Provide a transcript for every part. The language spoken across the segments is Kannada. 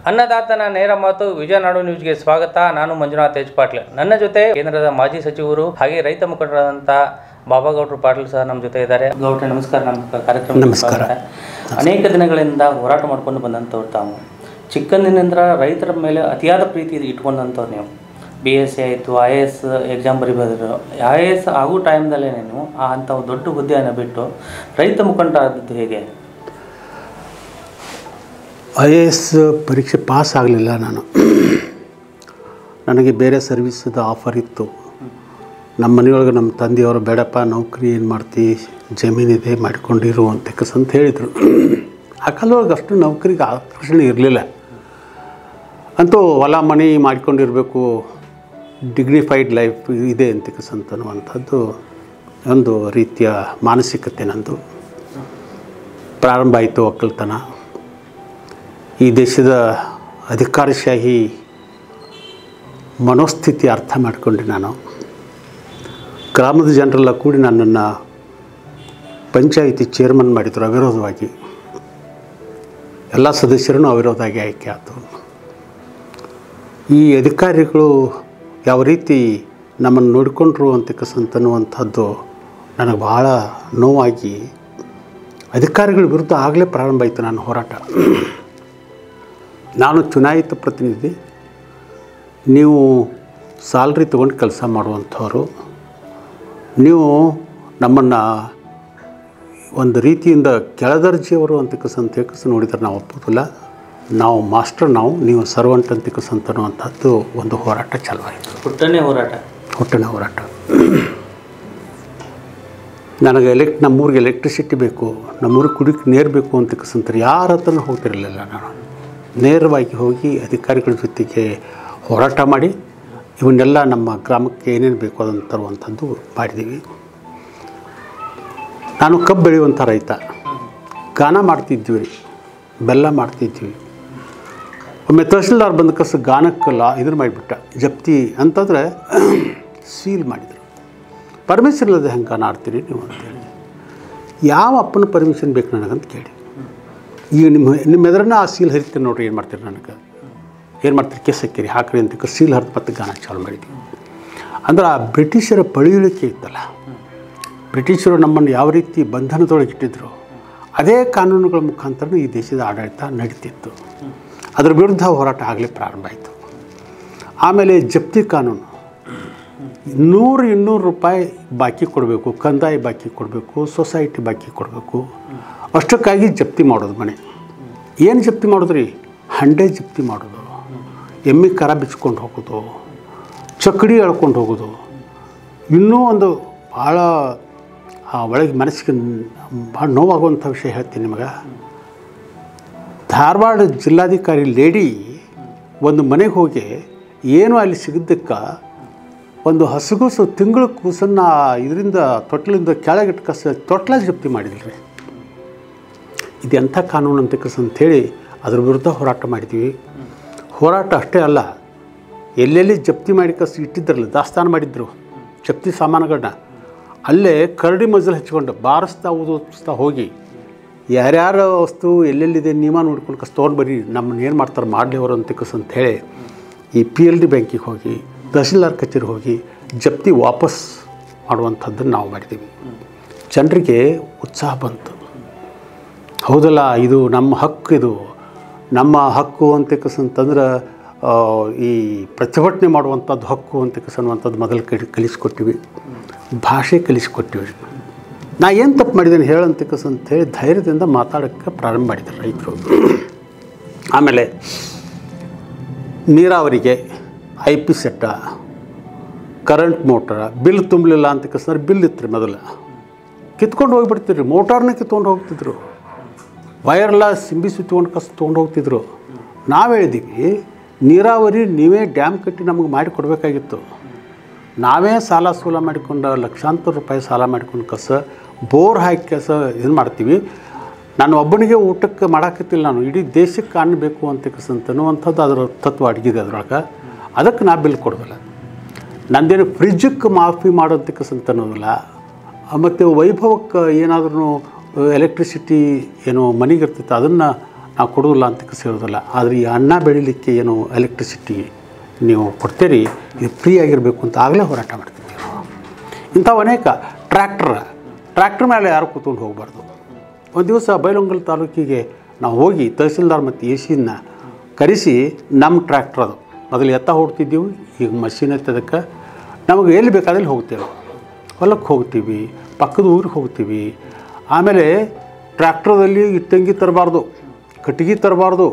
ಅನ್ನದಾತನ ನೇರ ಮಾತು ವಿಜಯನಾಡು ನ್ಯೂಸ್ಗೆ ಸ್ವಾಗತ. ನಾನು ಮಂಜುನಾಥ್ ಎಚ್ ಪಾಟೀಲ್. ನನ್ನ ಜೊತೆ ಕೇಂದ್ರದ ಮಾಜಿ ಸಚಿವರು ಹಾಗೆ ರೈತ ಮುಖಂಡರಾದಂಥ ಬಾಬಾಗೌಡರು ಪಾಟೀಲ್ ಸಹ ನಮ್ಮ ಜೊತೆ ಇದ್ದಾರೆ. ಗೌಡ್ರೆ ನಮಸ್ಕಾರ. ನಮ್ಮ ಕಾರ್ಯಕ್ರಮ ನಮಸ್ಕಾರ. ಅನೇಕ ದಿನಗಳಿಂದ ಹೋರಾಟ ಮಾಡ್ಕೊಂಡು ಬಂದಂಥವ್ರು ತಾವು. ಚಿಕ್ಕಂದಿನಿಂದ ರೈತರ ಮೇಲೆ ಅತಿಯಾದ ಪ್ರೀತಿ ಇಟ್ಕೊಂಡಂಥವ್ರು ನೀವು. BSc ಆಯಿತು, IAS ಎಕ್ಸಾಮ್ ಬರಿಬೋದ್ರು. IAS ಆಗೋ ಟೈಮ್ದಲ್ಲೇ ನೀವು ಅಂಥ ದೊಡ್ಡ ಹುದ್ದೆಯನ್ನು ಬಿಟ್ಟು ರೈತ ಮುಖಂಡ ಆದದ್ದು ಹೇಗೆ? IAS ಪರೀಕ್ಷೆ ಪಾಸ್ ಆಗಲಿಲ್ಲ ನಾನು. ನನಗೆ ಬೇರೆ ಸರ್ವಿಸದ ಆಫರ್ ಇತ್ತು. ನಮ್ಮ ಮನೆಯೊಳಗೆ ನಮ್ಮ ತಂದೆಯವರು ಬೇಡಪ್ಪ ನೌಕರಿ ಏನು ಮಾಡ್ತಿ, ಜಮೀನಿದೆ ಮಾಡಿಕೊಂಡಿರು ಅಂತ ಹೇಳಿದರು. ಆ ಕಾಲದೊಳಗೆ ಅಷ್ಟು ನೌಕರಿಗೆ ಆಕರ್ಷಣೆ ಇರಲಿಲ್ಲ. ಅಂತೂ ಹೊಲ ಮನೆ ಮಾಡಿಕೊಂಡಿರಬೇಕು, ಡಿಗ್ನಿಫೈಡ್ ಲೈಫ್ ಇದೆ ಅಂತಕ್ಕಂಥದ್ದು ಒಂದು ರೀತಿಯ ಮಾನಸಿಕತೆ ನಂದು ಪ್ರಾರಂಭ ಆಯಿತು. ಒಕ್ಕಲ್ತನ ಈ ದೇಶದ ಅಧಿಕಾರಶಾಹಿ ಮನೋಸ್ಥಿತಿ ಅರ್ಥ ಮಾಡಿಕೊಂಡೆ ನಾನು. ಗ್ರಾಮದ ಜನರೆಲ್ಲ ಕೂಡಿ ನನ್ನನ್ನು ಪಂಚಾಯಿತಿ ಚೇರ್ಮನ್ ಮಾಡಿದರು ಅವಿರೋಧವಾಗಿ. ಎಲ್ಲ ಸದಸ್ಯರನ್ನು ಅವಿರೋಧವಾಗಿ ಆಯ್ಕೆ ಆಯಿತು. ಈ ಅಧಿಕಾರಿಗಳು ಯಾವ ರೀತಿ ನಮ್ಮನ್ನು ನೋಡಿಕೊಂಡ್ರು ಅಂತಕ್ಕಂಥದ್ದು ನನಗೆ ಭಾಳ ನೋವಾಗಿ ಅಧಿಕಾರಿಗಳ ವಿರುದ್ಧ ಆಗಲೇ ಪ್ರಾರಂಭ ಆಯಿತು ನನ್ನ ಹೋರಾಟ. ನಾನು ಚುನಾಯಿತ ಪ್ರತಿನಿಧಿ, ನೀವು ಸ್ಯಾಲ್ರಿ ತೊಗೊಂಡು ಕೆಲಸ ಮಾಡುವಂಥವ್ರು, ನೀವು ನಮ್ಮನ್ನು ಒಂದು ರೀತಿಯಿಂದ ಕೆಳದರ್ಜೆಯವರು ಅಂತಕ್ಕಂಥ ನೋಡಿದರೆ ನಾವು ಒಪ್ಪೋದಿಲ್ಲ. ನಾವು ಮಾಸ್ಟರ್, ನೀವು ಸರ್ವಂಟ್ ಅಂತಕ್ಕಂಥದ್ದು ಒಂದು ಹೋರಾಟ ಚಾಲುವಾಯಿತು. ಹುಟ್ಟನೇ ಹೋರಾಟ. ನನಗೆ ನಮ್ಮೂರಿಗೆ ಎಲೆಕ್ಟ್ರಿಸಿಟಿ ಬೇಕು, ನಮ್ಮೂರಿಗೆ ಕುಡಿಯೋಕ್ಕೆ ನೀರು ಬೇಕು ಅಂತಕ್ಕಂಥ ಯಾರ ಹತ್ರನೂ ಹೋಗ್ತಿರಲಿಲ್ಲ. ನಾನು ನೇರವಾಗಿ ಹೋಗಿ ಅಧಿಕಾರಿಗಳ ಜೊತೆಗೆ ಹೋರಾಟ ಮಾಡಿ ಇವನ್ನೆಲ್ಲ ನಮ್ಮ ಗ್ರಾಮಕ್ಕೆ ಏನೇನು ಬೇಕು ಅದನ್ನು ತರುವಂಥದ್ದು ಮಾಡಿದ್ದೀವಿ. ನಾನು ಕಬ್ಬು ಬೆಳೆಯುವಂಥ ರೈತ. ಗಾನ ಮಾಡ್ತಿದ್ವಿ, ಬೆಲ್ಲ ಮಾಡ್ತಿದ್ವಿ. ಒಮ್ಮೆ ತಹಸೀಲ್ದಾರ್ ಬಂದ ಕಸ ಗಾನಕ್ಕೆಲ್ಲ ಇದನ್ನು ಮಾಡಿಬಿಟ್ಟ, ಜಪ್ತಿ ಅಂತಂದರೆ ಸೀಲ್ ಮಾಡಿದರು. ಪರ್ಮಿಷನ್ ಇಲ್ಲದೆ ಹೆಂಗೆ ಗಾನ ಆಡ್ತೀರಿ ನೀವು ಅಂತೇಳಿ. ಯಾವ ಅಪ್ಪನ ಪರ್ಮಿಷನ್ ಬೇಕು ನನಗಂತ ಕೇಳಿ. ಈಗ ನಿಮ್ಮ ಎದುರನ್ನ ಆ ಸೀಲ್ ಹರಿತೀನಿ ನೋಡ್ರಿ, ಏನು ಮಾಡ್ತೀರಿ ನನಗೆ, ಏನು ಮಾಡ್ತೀರಿ, ಕೇಸ್ ಹಾಕಿರಿ ಹಾಕ್ರಿ ಅಂತ ಸೀಲ್ ಹರಿದು ಮತ್ತೆ ಗಾನ ಚಾಲು ಮಾಡಿದ್ವಿ. ಅಂದ್ರೆ ಆ ಬ್ರಿಟಿಷರ ಪಳಿಯುಳಿಕೆ ಇತ್ತಲ್ಲ, ಬ್ರಿಟಿಷರು ನಮ್ಮನ್ನು ಯಾವ ರೀತಿ ಬಂಧನದೊಳಗೆ ಇಟ್ಟಿದ್ರು, ಅದೇ ಕಾನೂನುಗಳ ಮುಖಾಂತರ ಈ ದೇಶದ ಆಡಳಿತ ನಡೀತಿತ್ತು. ಅದರ ವಿರುದ್ಧ ಹೋರಾಟ ಆಗಲೇ ಪ್ರಾರಂಭ ಆಯಿತು. ಆಮೇಲೆ ಜಪ್ತಿ ಕಾನೂನು, 100-200 ರೂಪಾಯಿ ಬಾಕಿ ಕೊಡಬೇಕು, ಕಂದಾಯ ಬಾಕಿ ಕೊಡಬೇಕು, ಸೊಸೈಟಿ ಬಾಕಿ ಕೊಡಬೇಕು. ಅಷ್ಟಕ್ಕಾಗಿ ಜಪ್ತಿ ಮಾಡೋದು ಮನೆ. ಏನು ಜಪ್ತಿ ಮಾಡೋದ್ರಿ? ಹಂಡೆ ಜಪ್ತಿ ಮಾಡೋದು, ಎಮ್ಮೆ ಕರ ಬಿಚ್ಕೊಂಡು ಹೋಗೋದು, ಚಕ್ಕಡಿ ಎಳ್ಕೊಂಡು ಹೋಗೋದು. ಇನ್ನೂ ಒಂದು ಭಾಳ ಒಳಗೆ ಮನಸ್ಸಿಗೆ ಭಾಳ ನೋವಾಗುವಂಥ ವಿಷಯ ಹೇಳ್ತೀನಿ ನಿಮಗೆ. ಧಾರವಾಡ ಜಿಲ್ಲಾಧಿಕಾರಿ ಲೇಡಿ ಒಂದು ಮನೆಗೆ ಹೋಗಿ ಏನೂ ಅಲ್ಲಿ ಸಿಗದಕ್ಕೆ ಒಂದು ಹಸುಗೂಸು ತಿಂಗಳು ಕೂಸನ್ನು ಇದರಿಂದ ತೊಟ್ಲಿಂದ ಕೆಳಗಿಟ್ಟು ತೊಟ್ಲ ಜಪ್ತಿ ಮಾಡಿದ್ರಿ. ಇದು ಎಂಥ ಕಾನೂನು ಅಂತೇಳಿ ಅದ್ರ ವಿರುದ್ಧ ಹೋರಾಟ ಮಾಡಿದ್ವಿ. ಹೋರಾಟ ಅಷ್ಟೇ ಅಲ್ಲ, ಎಲ್ಲೆಲ್ಲಿ ಜಪ್ತಿ ಮಾಡಿ ಇಟ್ಟಿದ್ರಲ್ಲ, ದಾಸ್ತಾನು ಮಾಡಿದ್ರು ಜಪ್ತಿ ಸಾಮಾನುಗಳನ್ನ, ಅಲ್ಲೇ ಕರಡಿ ಮಜಲು ಹಚ್ಕೊಂಡು ಬಾರಿಸ್ತಾ ಓದಿಸ್ತಾ ಹೋಗಿ ಯಾರ್ಯಾರ ವಸ್ತು ಎಲ್ಲೆಲ್ಲಿದೆ ನೀವ ನೋಡ್ಕೊಂಡು ತೊಗೊಂಡು ಬರ್ರಿ, ನಮ್ಮನ್ನು ಏನು ಮಾಡ್ತಾರೆ ಮಾಡಲಿ ಅವರು ಅಂತೇಳಿ ಈ PLD ಬ್ಯಾಂಕಿಗೆ ಹೋಗಿ, ತಹಸೀಲ್ದಾರ್ ಕಚೇರಿಗೆ ಹೋಗಿ ಜಪ್ತಿ ವಾಪಸ್ ಮಾಡುವಂಥದ್ದನ್ನು ನಾವು ಮಾಡಿದ್ದೀವಿ. ಜನರಿಗೆ ಉತ್ಸಾಹ ಬಂತು. ಹೌದಲ್ಲ, ಇದು ನಮ್ಮ ಹಕ್ಕು, ಇದು ನಮ್ಮ ಹಕ್ಕು ಅಂತಕ್ಕಂತಂದ್ರೆ ಈ ಪ್ರತಿಭಟನೆ ಮಾಡುವಂಥದ್ದು ಹಕ್ಕು ಅಂತಕ್ಕಂಥದ್ದು ಮೊದಲು ಕಲಿಸ್ಕೊಟ್ಟಿವಿ. ಭಾಷೆ ಕಲಿಸ್ಕೊಟ್ಟಿವಿ. ನಾ ಏನು ತಪ್ಪು ಮಾಡಿದ್ದೇನೆ ಹೇಳಂತಕ್ಕಂತೇಳಿ ಧೈರ್ಯದಿಂದ ಮಾತಾಡೋಕ್ಕೆ ಪ್ರಾರಂಭ ಮಾಡಿದ್ದಾರೆ ರೈತರು. ಆಮೇಲೆ ನೀರಾವರಿಗೆ IP ಸೆಟ್ಟ, ಕರೆಂಟ್ ಮೋಟರ, ಬಿಲ್ ತುಂಬಲಿಲ್ಲ ಅಂತಕ್ಕಂದ್ರೆ ಬಿಲ್ ಇತ್ತು ರೀ. ಮೊದಲು ಕಿತ್ಕೊಂಡು ಹೋಗಿಬಿಡ್ತಿದ್ರಿ, ಮೋಟಾರ್ನ ಕಿತ್ಕೊಂಡು ಹೋಗ್ತಿದ್ರು, ವೈರ್ಲ ಸಿಂಬಿ ಸುತ್ಕೊಂಡು ತೊಗೊಂಡು ಹೋಗ್ತಿದ್ರು. ನಾವು ಹೇಳಿದ್ದೀವಿ, ನೀರಾವರಿ ನೀವೇ ಡ್ಯಾಮ್ ಕಟ್ಟಿ ನಮಗೆ ಮಾಡಿ ಕೊಡಬೇಕಾಗಿತ್ತು. ನಾವೇ ಸಾಲ ಸೂಲ ಮಾಡಿಕೊಂಡು ಲಕ್ಷಾಂತರ ರೂಪಾಯಿ ಸಾಲ ಮಾಡಿಕೊಂಡು ಬೋರ್ ಹಾಕಿ ಏನು ಮಾಡ್ತೀವಿ. ನಾನು ಒಬ್ಬನಿಗೆ ಊಟಕ್ಕೆ ಮಾಡೋಕತ್ತಿಲ್ಲ, ನಾನು ಇಡೀ ದೇಶಕ್ಕೆ ಅನ್ನ ಬೇಕು ಅಂತಕ್ಕಂಥದ್ದು ಅದರ ತತ್ವ ಅಡಗಿದೆ ಅದರೊಳಗೆ. ಅದಕ್ಕೆ ನಾ ಬಿಲ್ ಕೊಡೋದಿಲ್ಲ. ನಂದೇನು ಫ್ರಿಜ್ಜಕ್ಕೆ ಮಾಫಿ ಮಾಡೋದಕ್ಕಂತನ್ನೋದಿಲ್ಲ. ಮತ್ತು ವೈಭವಕ್ಕೆ ಏನಾದ್ರೂ ಎಲೆಕ್ಟ್ರಿಸಿಟಿ ಏನೋ ಮನೆಗೆ ಇರ್ತೈತೆ ಅದನ್ನು ನಾವು ಕೊಡೋದಿಲ್ಲ ಅಂತ ಹೇಳೋದಿಲ್ಲ. ಆದರೆ ಈ ಅನ್ನ ಬೆಳೀಲಿಕ್ಕೆ ಏನು ಎಲೆಕ್ಟ್ರಿಸಿಟಿ ನೀವು ಕೊಡ್ತೀರಿ, ಇದು ಫ್ರೀ ಆಗಿರಬೇಕು ಅಂತ ಆಗಲೇ ಹೋರಾಟ ಮಾಡ್ತಿದ್ದೀವಿ ನಾವು. ಇಂಥವು ಅನೇಕ ಟ್ರ್ಯಾಕ್ಟ್ರ್ ಮೇಲೆ ಯಾರು ಕೂತ್ಕೊಂಡು ಹೋಗಬಾರ್ದು. ಒಂದು ದಿವಸ ಬೈಲಹೊಂಗಲ ತಾಲೂಕಿಗೆ ನಾವು ಹೋಗಿ ತಹಸೀಲ್ದಾರ್ ಮತ್ತು ಎ ಸಿನ ಕರೆಸಿ, ನಮ್ಮ ಟ್ರ್ಯಾಕ್ಟರ್ ಅದು ಮೊದಲು ಎತ್ತ ಹೊಡ್ತಿದ್ದೀವಿ, ಈಗ ಮಷೀನ್ ಎತ್ತದಕ್ಕೆ ನಮಗೆ ಎಲ್ಲಿ ಬೇಕಾದಲ್ಲಿ ಹೋಗ್ತೇವೆ. ಹೊಲಕ್ಕೆ ಹೋಗ್ತೀವಿ, ಪಕ್ಕದ ಊರಿಗೆ ಹೋಗ್ತೀವಿ. ಆಮೇಲೆ ಟ್ರ್ಯಾಕ್ಟ್ರದಲ್ಲಿ ಇಟ್ಟಂಗಿ ತರಬಾರ್ದು, ಕಟ್ಟಿಗೆ ತರಬಾರ್ದು,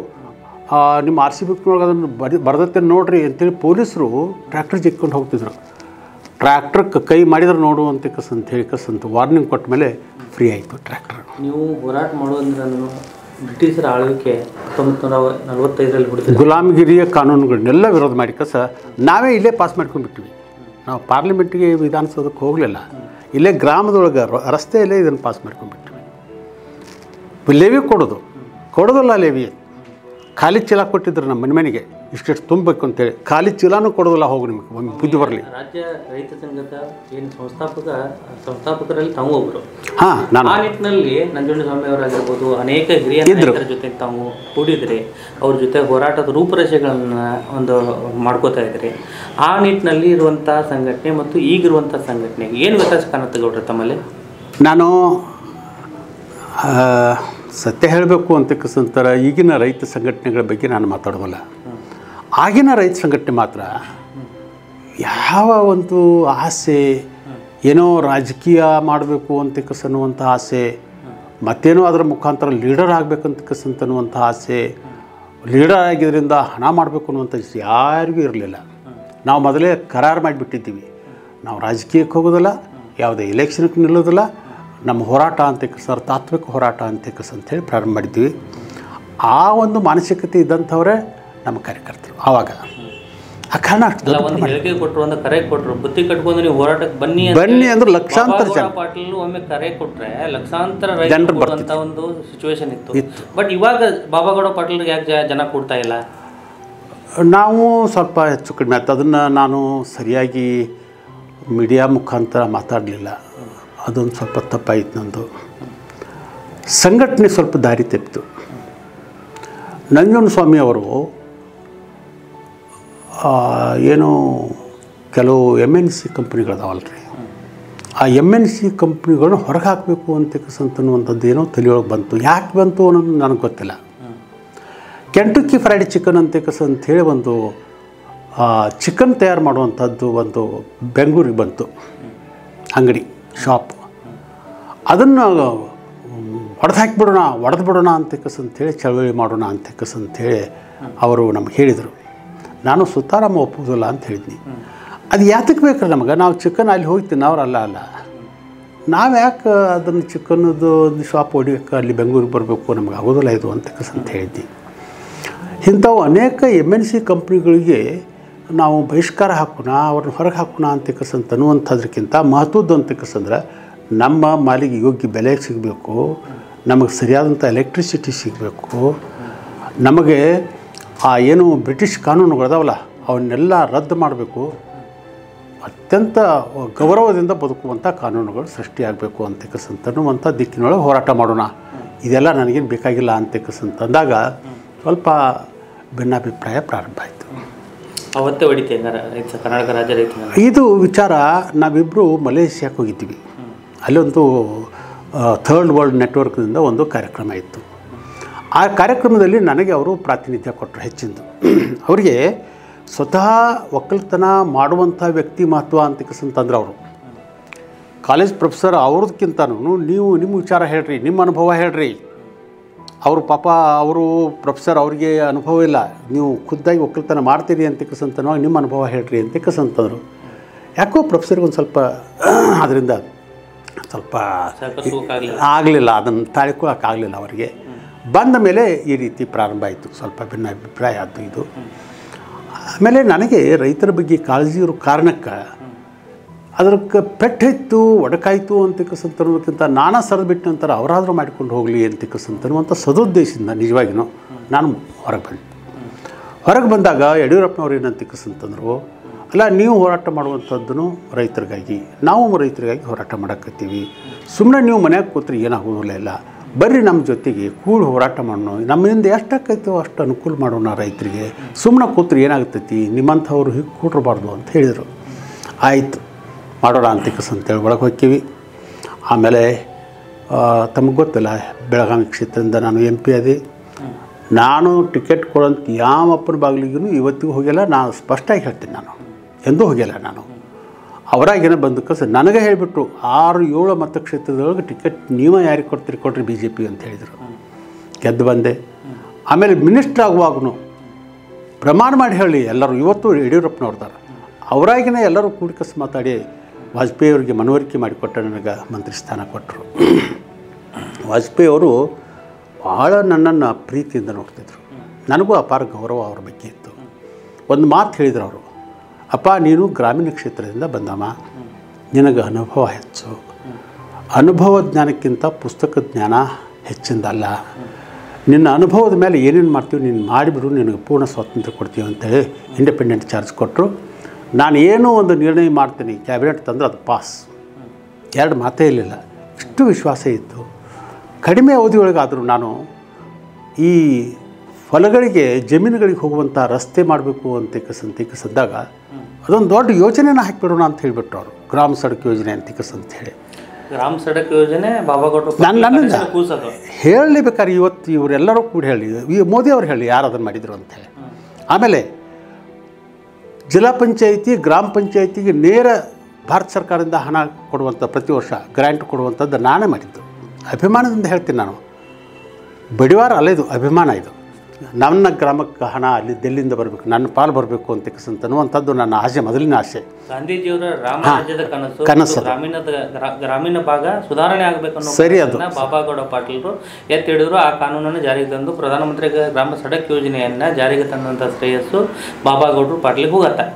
ನಿಮ್ಮ ಆರ್ ಸಿ ಬುಕ್ನೊಳಗೆ ಅದನ್ನು ಬರ್ದತ್ತೆ ನೋಡ್ರಿ ಅಂತೇಳಿ ಪೊಲೀಸರು ಟ್ರ್ಯಾಕ್ಟರ್ ಜಿಕ್ಕೊಂಡು ಹೋಗ್ತಿದ್ರು. ಟ್ರ್ಯಾಕ್ಟ್ರಕ್ಕೆ ಕೈ ಮಾಡಿದ್ರೆ ನೋಡು ಅಂತ ಹೇಳಿ ವಾರ್ನಿಂಗ್ ಕೊಟ್ಟ ಮೇಲೆ ಫ್ರೀ ಆಯಿತು ಟ್ರ್ಯಾಕ್ಟರ್. ನೀವು ಹೋರಾಟ ಮಾಡೋದಂದ್ರೆ ಬ್ರಿಟಿಷರ ಆಳ್ವಿಕೆ 1945ರಲ್ಲಿ ಬಿಡ್ತೀವಿ, ಗುಲಾಮಗಿರಿಯ ಕಾನೂನುಗಳನ್ನೆಲ್ಲ ವಿರೋಧ ಮಾಡಿ ನಾವೇ ಇಲ್ಲೇ ಪಾಸ್ ಮಾಡ್ಕೊಂಡ್ಬಿಟ್ವಿ. ನಾವು ಪಾರ್ಲಿಮೆಂಟ್ಗೆ ವಿಧಾನಸೌಧಕ್ಕೆ ಹೋಗಲಿಲ್ಲ, ಇಲ್ಲೇ ಗ್ರಾಮದೊಳಗೆ ರಸ್ತೆಯಲ್ಲೇ ಇದನ್ನು ಪಾಸ್ ಮಾಡ್ಕೊಂಡ್ಬಿಟ್ವಿ. ಲೇವಿ ಕೊಡೋದಲ್ಲ ಲೇವಿ, ಖಾಲಿ ಚೀಲ ಕೊಟ್ಟಿದ್ರು ನಮ್ಮ ಮನೆಗೆ ಇಷ್ಟೆಷ್ಟು ತುಂಬಬೇಕು ಅಂತೇಳಿ. ಖಾಲಿ ಚೀಲನೂ ಕೊಡೋದಿಲ್ಲ, ಹೋಗಿ ನಿಮಗೆ ಒಂದು ಬುದ್ಧಿ ಬರಲಿ. ರಾಜ್ಯ ರೈತ ಸಂಘದ ಏನು ಸಂಸ್ಥಾಪಕರಲ್ಲಿ ತಾವು ಒಬ್ಬರು. ನಾನು ಆ ನಿಟ್ಟಿನಲ್ಲಿ ನಂಜುಂಡಸ್ವಾಮಿ ಅವರಾಗಿರ್ಬೋದು, ಅನೇಕ ಹಿರಿಯ ನಾಯಕರ ಜೊತೆ ತಾವು ಕೂಡಿದ್ರಿ, ಅವ್ರ ಜೊತೆ ಹೋರಾಟದ ರೂಪರೇಷೆಗಳನ್ನು ಒಂದು ಮಾಡ್ಕೋತಾ ಇದ್ರಿ. ಆ ನಿಟ್ಟಿನಲ್ಲಿ ಇರುವಂಥ ಸಂಘಟನೆ ಮತ್ತು ಈಗಿರುವಂಥ ಸಂಘಟನೆಗೆ ಏನು ವ್ಯತ್ಯಾಸ ಕಾಣುತ್ತೆ ಗೌಡ್ರೆ ತಮ್ಮಲ್ಲಿ? ನಾನು ಸತ್ಯ ಹೇಳಬೇಕು ಅಂತಕ್ಕಂಥರ ಈಗಿನ ರೈತ ಸಂಘಟನೆಗಳ ಬಗ್ಗೆ ನಾನು ಮಾತಾಡೋದಿಲ್ಲ. ಆಗಿನ ರೈತ ಸಂಘಟನೆ ಮಾತ್ರ ಯಾವ ಒಂದು ಆಸೆ, ಏನೋ ರಾಜಕೀಯ ಮಾಡಬೇಕು ಅಂತಕ್ಕನ್ನುವಂಥ ಆಸೆ, ಮತ್ತೇನೋ ಅದರ ಮುಖಾಂತರ ಲೀಡರ್ ಆಗಬೇಕಂತಕ್ಕಂಥನ್ನುವಂಥ ಆಸೆ, ಲೀಡರ್ ಆಗಿದ್ದರಿಂದ ಹಣ ಮಾಡಬೇಕು ಅನ್ನುವಂಥ ಯಾರಿಗೂ ಇರಲಿಲ್ಲ. ನಾವು ಮೊದಲೇ ಕರಾರು ಮಾಡಿಬಿಟ್ಟಿದ್ದೀವಿ, ನಾವು ರಾಜಕೀಯಕ್ಕೆ ಹೋಗೋದಿಲ್ಲ, ಯಾವುದೇ ಎಲೆಕ್ಷನ್ಗೆ ನಿಲ್ಲೋದಿಲ್ಲ, ನಮ್ಮ ಹೋರಾಟ ತಾತ್ವಿಕ ಹೋರಾಟ ಅಂತೇಳಿ ಪ್ರಾರಂಭ ಮಾಡಿದ್ವಿ. ಆ ಒಂದು ಮಾನಸಿಕತೆ ಇದ್ದಂಥವರೇ ನಮ್ಮ ಕಾರ್ಯಕರ್ತರು. ಆವಾಗ ಆ ಕಾರಣ ಒಂದು ಹೇಳಿಕೆ ಕೊಟ್ಟರು, ಒಂದು ಕರೆ ಕೊಟ್ಟರು, ಬುತ್ತಿ ಕಟ್ಕೊಂಡು ನೀವು ಹೋರಾಟಕ್ಕೆ ಬನ್ನಿ ಅಂದ್ರೆ ಲಕ್ಷಾಂತರ ಜನ. ಪಾಟೀಲ್ ಒಮ್ಮೆ ಕರೆ ಕೊಟ್ಟರೆ ಲಕ್ಷಾಂತರ ಜನರು ಬರುವಂಥ ಒಂದು ಸಿಚುವೇಶನ್ ಇತ್ತು. ಬಟ್ ಇವಾಗ ಬಾಬಾಗೌಡ ಪಾಟೀಲ್ಗೆ ಯಾಕೆ ಜನ ಕೊಡ್ತಾ ಇಲ್ಲ? ನಾವು ಸ್ವಲ್ಪ ಹೆಚ್ಚು ಕಡಿಮೆ ಆಯ್ತು. ಅದನ್ನು ನಾನು ಸರಿಯಾಗಿ ಮೀಡಿಯಾ ಮುಖಾಂತರ ಮಾತಾಡಲಿಲ್ಲ, ಅದೊಂದು ಸ್ವಲ್ಪ ತಪ್ಪಾಯಿತು. ನಂದು ಸಂಘಟನೆ ಸ್ವಲ್ಪ ದಾರಿ ತಪ್ಪಿತು. ನಂಜುಂಡಸ್ವಾಮಿ ಅವರು ಏನು ಕೆಲವು MNC ಕಂಪ್ನಿಗಳದಾವಲ್ರಿ, ಆ MNC ಕಂಪ್ನಿಗಳನ್ನ ಹೊರಗೆ ಹಾಕಬೇಕು ಅಂತಕ್ಕಂಥದ್ದು ಏನೋ ತಲೆಯೊಳಗೆ ಬಂತು. ಯಾಕೆ ಬಂತು ಅನ್ನೋದು ನನಗೆ ಗೊತ್ತಿಲ್ಲ. ಕೆಂಟಕ್ಕಿ ಫ್ರೈಡ್ ಚಿಕನ್ ಅಂತೇಳಿ ಒಂದು ಚಿಕನ್ ತಯಾರು ಮಾಡುವಂಥದ್ದು ಒಂದು ಬೆಂಗಳೂರಿಗೆ ಬಂತು, ಅಂಗಡಿ ಶಾಪ್. ಅದನ್ನು ಒಡೆದು ಬಿಡೋಣ ಅಂತೇಳಿ ಚಳವಳಿ ಮಾಡೋಣ ಅಂತೇಳಿ ಅವರು ನಮ್ಗೆ ಹೇಳಿದರು. ನಾನು ಸುತಾರಾಮ ಒಪ್ಪೋದಿಲ್ಲ ಅಂತ ಹೇಳಿದ್ನಿ. ಅದು ಯಾತಕ್ಕೆ ಬೇಕಲ್ಲ ನಮಗೆ? ನಾವು ಚಿಕನ್ ಅಲ್ಲಿ ಹೋಗ್ತೀನಿ, ಅವರಲ್ಲ ನಾವು ಯಾಕೆ ಅದನ್ನು ಚಿಕನ್ನದು ಒಂದು ಶಾಪ್ ಹೊಡಿಯೋಕ್ಕೆ ಅಲ್ಲಿ ಬೆಂಗಳೂರಿಗೆ ಬರಬೇಕು, ನಮ್ಗೆ ಆಗೋದಿಲ್ಲ ಇದು ಅಂತ ಹೇಳಿದ್ನಿ. ಇಂಥವು ಅನೇಕ MNC ಕಂಪ್ನಿಗಳಿಗೆ ನಾವು ಬಹಿಷ್ಕಾರ ಹಾಕೋಣ, ಅವ್ರನ್ನ ಹೊರಗೆ ಹಾಕೋಣ ಅನ್ನುವಂಥದ್ರಕ್ಕಿಂತ ಮಹತ್ವದ್ದು ಅಂತಕ್ಕಂದ್ರೆ ನಮ್ಮ ಮಾಲಿಗೆ ಯೋಗ್ಯ ಬೆಲೆ ಸಿಗಬೇಕು, ನಮಗೆ ಸರಿಯಾದಂಥ ಎಲೆಕ್ಟ್ರಿಸಿಟಿ ಸಿಗಬೇಕು, ನಮಗೆ ಆ ಏನು ಬ್ರಿಟಿಷ್ ಕಾನೂನುಗಳದಾವಲ್ಲ ಅವನ್ನೆಲ್ಲ ರದ್ದು ಮಾಡಬೇಕು, ಅತ್ಯಂತ ಗೌರವದಿಂದ ಬದುಕುವಂಥ ಕಾನೂನುಗಳು ಸೃಷ್ಟಿಯಾಗಬೇಕು ಅಂತಕ್ಕಂಥ ದಿಕ್ಕಿನೊಳಗೆ ಹೋರಾಟ ಮಾಡೋಣ. ಇದೆಲ್ಲ ನನಗೇನು ಬೇಕಾಗಿಲ್ಲ ಅಂತಕ್ಕಂತಂದಾಗ ಸ್ವಲ್ಪ ಭಿನ್ನಾಭಿಪ್ರಾಯ ಪ್ರಾರಂಭ ಆಯಿತು. ಅವತ್ತೇ ಹೊಡಿತೆ ಕರ್ನಾಟಕ ರಾಜ್ಯ ರೈತ. ಇದು ವಿಚಾರ ನಾವಿಬ್ಬರು ಮಲೇಷ್ಯಾಕ್ಕೆ ಹೋಗಿದ್ದೀವಿ. ಅಲ್ಲೊಂದು ಥರ್ಡ್ ವರ್ಲ್ಡ್ ನೆಟ್ವರ್ಕ್ನಿಂದ ಒಂದು ಕಾರ್ಯಕ್ರಮ ಇತ್ತು. ಆ ಕಾರ್ಯಕ್ರಮದಲ್ಲಿ ನನಗೆ ಅವರು ಪ್ರಾತಿನಿಧ್ಯ ಕೊಟ್ಟರು ಹೆಚ್ಚಿಂದು. ಅವರಿಗೆ ಸ್ವತಃ ಒಕ್ಕಲ್ತನ ಮಾಡುವಂಥ ವ್ಯಕ್ತಿ ಮಹತ್ವ ಅಂತಕ್ಕಂತಂದ್ರೆ ಅವರು ಕಾಲೇಜ್ ಪ್ರೊಫೆಸರ್ ಅವ್ರದಕ್ಕಿಂತನೂ ನೀವು ನಿಮ್ಮ ವಿಚಾರ ಹೇಳ್ರಿ, ನಿಮ್ಮ ಅನುಭವ ಹೇಳ್ರಿ. ಅವರು ಪಾಪ ಅವರು ಪ್ರೊಫೆಸರ್, ಅವ್ರಿಗೆ ಅನುಭವ ಇಲ್ಲ, ನೀವು ಖುದ್ದಾಗಿ ಒಕ್ಕಲ್ತನ ಮಾಡ್ತೀರಿ ಅಂತಕ್ಕಂತನವಾಗಿ ನಿಮ್ಮ ಅನುಭವ ಹೇಳ್ರಿ ಅಂತಕ್ಕಂತಂದರು. ಯಾಕೋ ಪ್ರೊಫೆಸರ್ಗೆ ಒಂದು ಸ್ವಲ್ಪ ಅದರಿಂದ ಸ್ವಲ್ಪ ಆಗಲಿಲ್ಲ, ಅದನ್ನು ತಾಳ್ಕೊಳ್ಳೋಕ್ಕಾಗಲಿಲ್ಲ ಅವರಿಗೆ. ಬಂದ ಮೇಲೆ ಈ ರೀತಿ ಪ್ರಾರಂಭ ಆಯಿತು, ಸ್ವಲ್ಪ ಭಿನ್ನಾಭಿಪ್ರಾಯ ಆಯಿತು ಇದು. ಆಮೇಲೆ ನನಗೆ ರೈತರ ಬಗ್ಗೆ ಕಾಳಜಿ ಇರೋ ಕಾರಣಕ್ಕೆ ಅದಕ್ಕೆ ಪೆಟ್ಟಿತ್ತು ಒಡಕಾಯಿತು ಅಂತಕ್ಕಂಥ ನಾನಾ ಸರಿದು ಬಿಟ್ಟು ನಂತರ ಅವರಾದರೂ ಮಾಡಿಕೊಂಡು ಹೋಗಲಿ ಅಂತಕ್ಕಂಥ ಸದುದ್ದೇಶದಿಂದ ನಿಜವಾಗಿಯೂ ನಾನು ಹೊರಗೆ ಬಂದಾಗ ಯಡಿಯೂರಪ್ಪನವ್ರು ಏನಂತಕ್ಕಂತಂದರು, ಅಲ್ಲ ನೀವು ಹೋರಾಟ ಮಾಡುವಂಥದ್ದನ್ನು ರೈತರಿಗಾಗಿ, ನಾವು ರೈತರಿಗಾಗಿ ಹೋರಾಟ ಮಾಡಕತ್ತೀವಿ, ಸುಮ್ಮನೆ ನೀವು ಮನ್ಯಾಗ ಕೂತ್ರೆ ಏನಾಗೋದಿಲ್ಲ, ಇಲ್ಲ ಬರ್ರಿ ನಮ್ಮ ಜೊತೆಗೆ ಕೂಡಿ ಹೋರಾಟ ಮಾಡೋಣ, ನಮ್ಮಿಂದ ಎಷ್ಟಾಕೈತೋ ಅಷ್ಟು ಅನುಕೂಲ ಮಾಡೋಣ ರೈತರಿಗೆ, ಸುಮ್ಮನೆ ಕೂತ್ರೆ ಏನಾಗ್ತೈತಿ, ನಿಮ್ಮಂಥವ್ರು ಹೀಗೆ ಕೂಡಿರಬಾರ್ದು ಅಂತ ಹೇಳಿದರು. ಆಯಿತು ಮಾಡೋಣ ಅಂತೇಳಿ ಒಳಗೆ ಹೋಗ್ತೀವಿ. ಆಮೇಲೆ ತಮಗೆ ಗೊತ್ತಿಲ್ಲ, ಬೆಳಗಾವಿ ಕ್ಷೇತ್ರದಿಂದ ನಾನು MP ಅದೇ. ನಾನು ಟಿಕೆಟ್ ಕೊಡೋಂಥ ಯಾವ ಅಪ್ಪನ ಬಾಗಿಲಿಗೂ ಇವತ್ತಿಗೂ ಹೋಗಿಲ್ಲ. ನಾನು ಸ್ಪಷ್ಟವಾಗಿ ಹೇಳ್ತೀನಿ, ನಾನು ಎಂದೂ ಹೋಗಿಲ್ಲ. ನಾನು ಅವರಾಗೇನೋ ಬಂದು ಕಸ ನನಗೆ ಹೇಳಿಬಿಟ್ರು, 6-7 ಮತಕ್ಷೇತ್ರದೊಳಗೆ ಟಿಕೆಟ್ ನೀವು ಯಾರಿಗೆ ಕೊಡ್ತೀರಿ ಕೊಡ್ರಿ BJP ಅಂತ ಹೇಳಿದರು. ಗೆದ್ದು ಬಂದೆ. ಆಮೇಲೆ ಮಿನಿಸ್ಟ್ರ್ ಆಗುವಾಗೂ ಪ್ರಮಾಣ ಮಾಡಿ ಹೇಳಿ ಎಲ್ಲರೂ, ಇವತ್ತು ಯಡಿಯೂರಪ್ಪನವ್ರದಾರ, ಅವರಾಗಿನೇ ಎಲ್ಲರೂ ಕೂಡಿಕಸ್ ಮಾತಾಡಿ ವಾಜಪೇಯಿ ಅವರಿಗೆ ಮನವರಿಕೆ ಮಾಡಿಕೊಟ್ಟ ನನಗೆ ಮಂತ್ರಿ ಸ್ಥಾನ ಕೊಟ್ಟರು. ವಾಜಪೇಯಿ ಅವರು ಭಾಳ ನನ್ನನ್ನು ಪ್ರೀತಿಯಿಂದ ನೋಡ್ತಿದ್ರು. ನನಗೂ ಅಪಾರ ಗೌರವ ಅವ್ರ ಬಗ್ಗೆ ಇತ್ತು. ಒಂದು ಮಾತು ಹೇಳಿದ್ರು ಅವರು, ಅಪ್ಪ ನೀನು ಗ್ರಾಮೀಣ ಕ್ಷೇತ್ರದಿಂದ ಬಂದಮ್ಮ, ನಿನಗೆ ಅನುಭವ ಹೆಚ್ಚು, ಅನುಭವ ಜ್ಞಾನಕ್ಕಿಂತ ಪುಸ್ತಕ ಜ್ಞಾನ ಹೆಚ್ಚಿಂದಲ್ಲ, ನಿನ್ನ ಅನುಭವದ ಮೇಲೆ ಏನೇನು ಮಾಡ್ತೀವಿ ನೀನು ಮಾಡಿಬಿಡು, ನಿನಗೆ ಪೂರ್ಣ ಸ್ವಾತಂತ್ರ್ಯ ಕೊಡ್ತೀವಿ ಅಂತೇಳಿ ಇಂಡಿಪೆಂಡೆಂಟ್ ಚಾರ್ಜ್ ಕೊಟ್ಟರು. ನಾನು ಏನೋ ಒಂದು ನಿರ್ಣಯ ಮಾಡ್ತೀನಿ ಕ್ಯಾಬಿನೆಟ್ ತಂದ್ರೆ ಅದು ಪಾಸ್, 2 ಮಾತೇ ಇರಲಿಲ್ಲ. ಇಷ್ಟು ವಿಶ್ವಾಸ ಇತ್ತು. ಕಡಿಮೆ ಅವಧಿಯೊಳಗಾದರೂ ನಾನು ಈ ಹೊಲಗಳಿಗೆ ಜಮೀನುಗಳಿಗೆ ಹೋಗುವಂಥ ರಸ್ತೆ ಮಾಡಬೇಕು ಅಂತಿಕಸಂದಾಗ ಅದೊಂದು ದೊಡ್ಡ ಯೋಜನೆನ ಹಾಕಿಬಿಡೋಣ ಅಂತ ಹೇಳಿಬಿಟ್ರು ಅವರು, ಗ್ರಾಮ ಸಡಕ್ ಯೋಜನೆ ಅಂತಿಕಸಂತೇಳಿ. ಗ್ರಾಮ ಸಡಕ್ ಯೋಜನೆ ಬಾಬಾಗೌಡರು ನನ್ನಿಂದ ಹೇಳಲೇಬೇಕಾದ್ರೆ ಇವತ್ತು ಇವರೆಲ್ಲರೂ ಕೂಡ ಹೇಳಿ, ಈ ಮೋದಿ ಅವ್ರು ಹೇಳಿ ಯಾರು ಅದನ್ನು ಮಾಡಿದರು ಅಂಥೇಳಿ. ಆಮೇಲೆ ಜಿಲ್ಲಾ ಪಂಚಾಯಿತಿ ಗ್ರಾಮ ಪಂಚಾಯಿತಿಗೆ ನೇರ ಭಾರತ ಸರ್ಕಾರದಿಂದ ಹಣ ಕೊಡುವಂಥ, ಪ್ರತಿ ವರ್ಷ ಗ್ರ್ಯಾಂಟ್ ಕೊಡುವಂಥದ್ದು ನಾನೇ ಮಾಡಿದ್ದು. ಅಭಿಮಾನದಿಂದ ಹೇಳ್ತೀನಿ ನಾನು, ಬಡಿವಾರ ಅಲ್ಲ, ಇದು ಅಭಿಮಾನ. ಇದು ನನ್ನ ಗ್ರಾಮಕ್ಕೆ ಹಣ ಅಲ್ಲಿ ಡೆಲ್ಲಿಯಿಂದ ಬರಬೇಕು, ನನ್ನ ಪಾಲು ಬರಬೇಕು ಅಂತನ್ನುವಂಥದ್ದು ನನ್ನ ಆಸೆ, ಮೊದಲಿನ ಆಸೆ. ಗಾಂಧೀಜಿಯವರ ರಾಮರಾಜ್ಯದ ಕನಸು, ಗ್ರಾಮೀಣ ಭಾಗ ಸುಧಾರಣೆ ಆಗಬೇಕು ಸರಿ. ಅದು ಬಾಬಾಗೌಡ ಪಾಟೀಲರು ಎತ್ತಿ ಹಿಡಿದ್ರು. ಆ ಕಾನೂನನ್ನು ಜಾರಿಗೆ ತಂದು ಪ್ರಧಾನಮಂತ್ರಿ ಗ್ರಾಮ ಸಡಕ್ ಯೋಜನೆಯನ್ನು ಜಾರಿಗೆ ತಂದಂಥ ಶ್ರೇಯಸ್ಸು ಬಾಬಾಗೌಡರು ಪಾಟೀಲಿಗೆ ಹೋಗತ್ತೆ.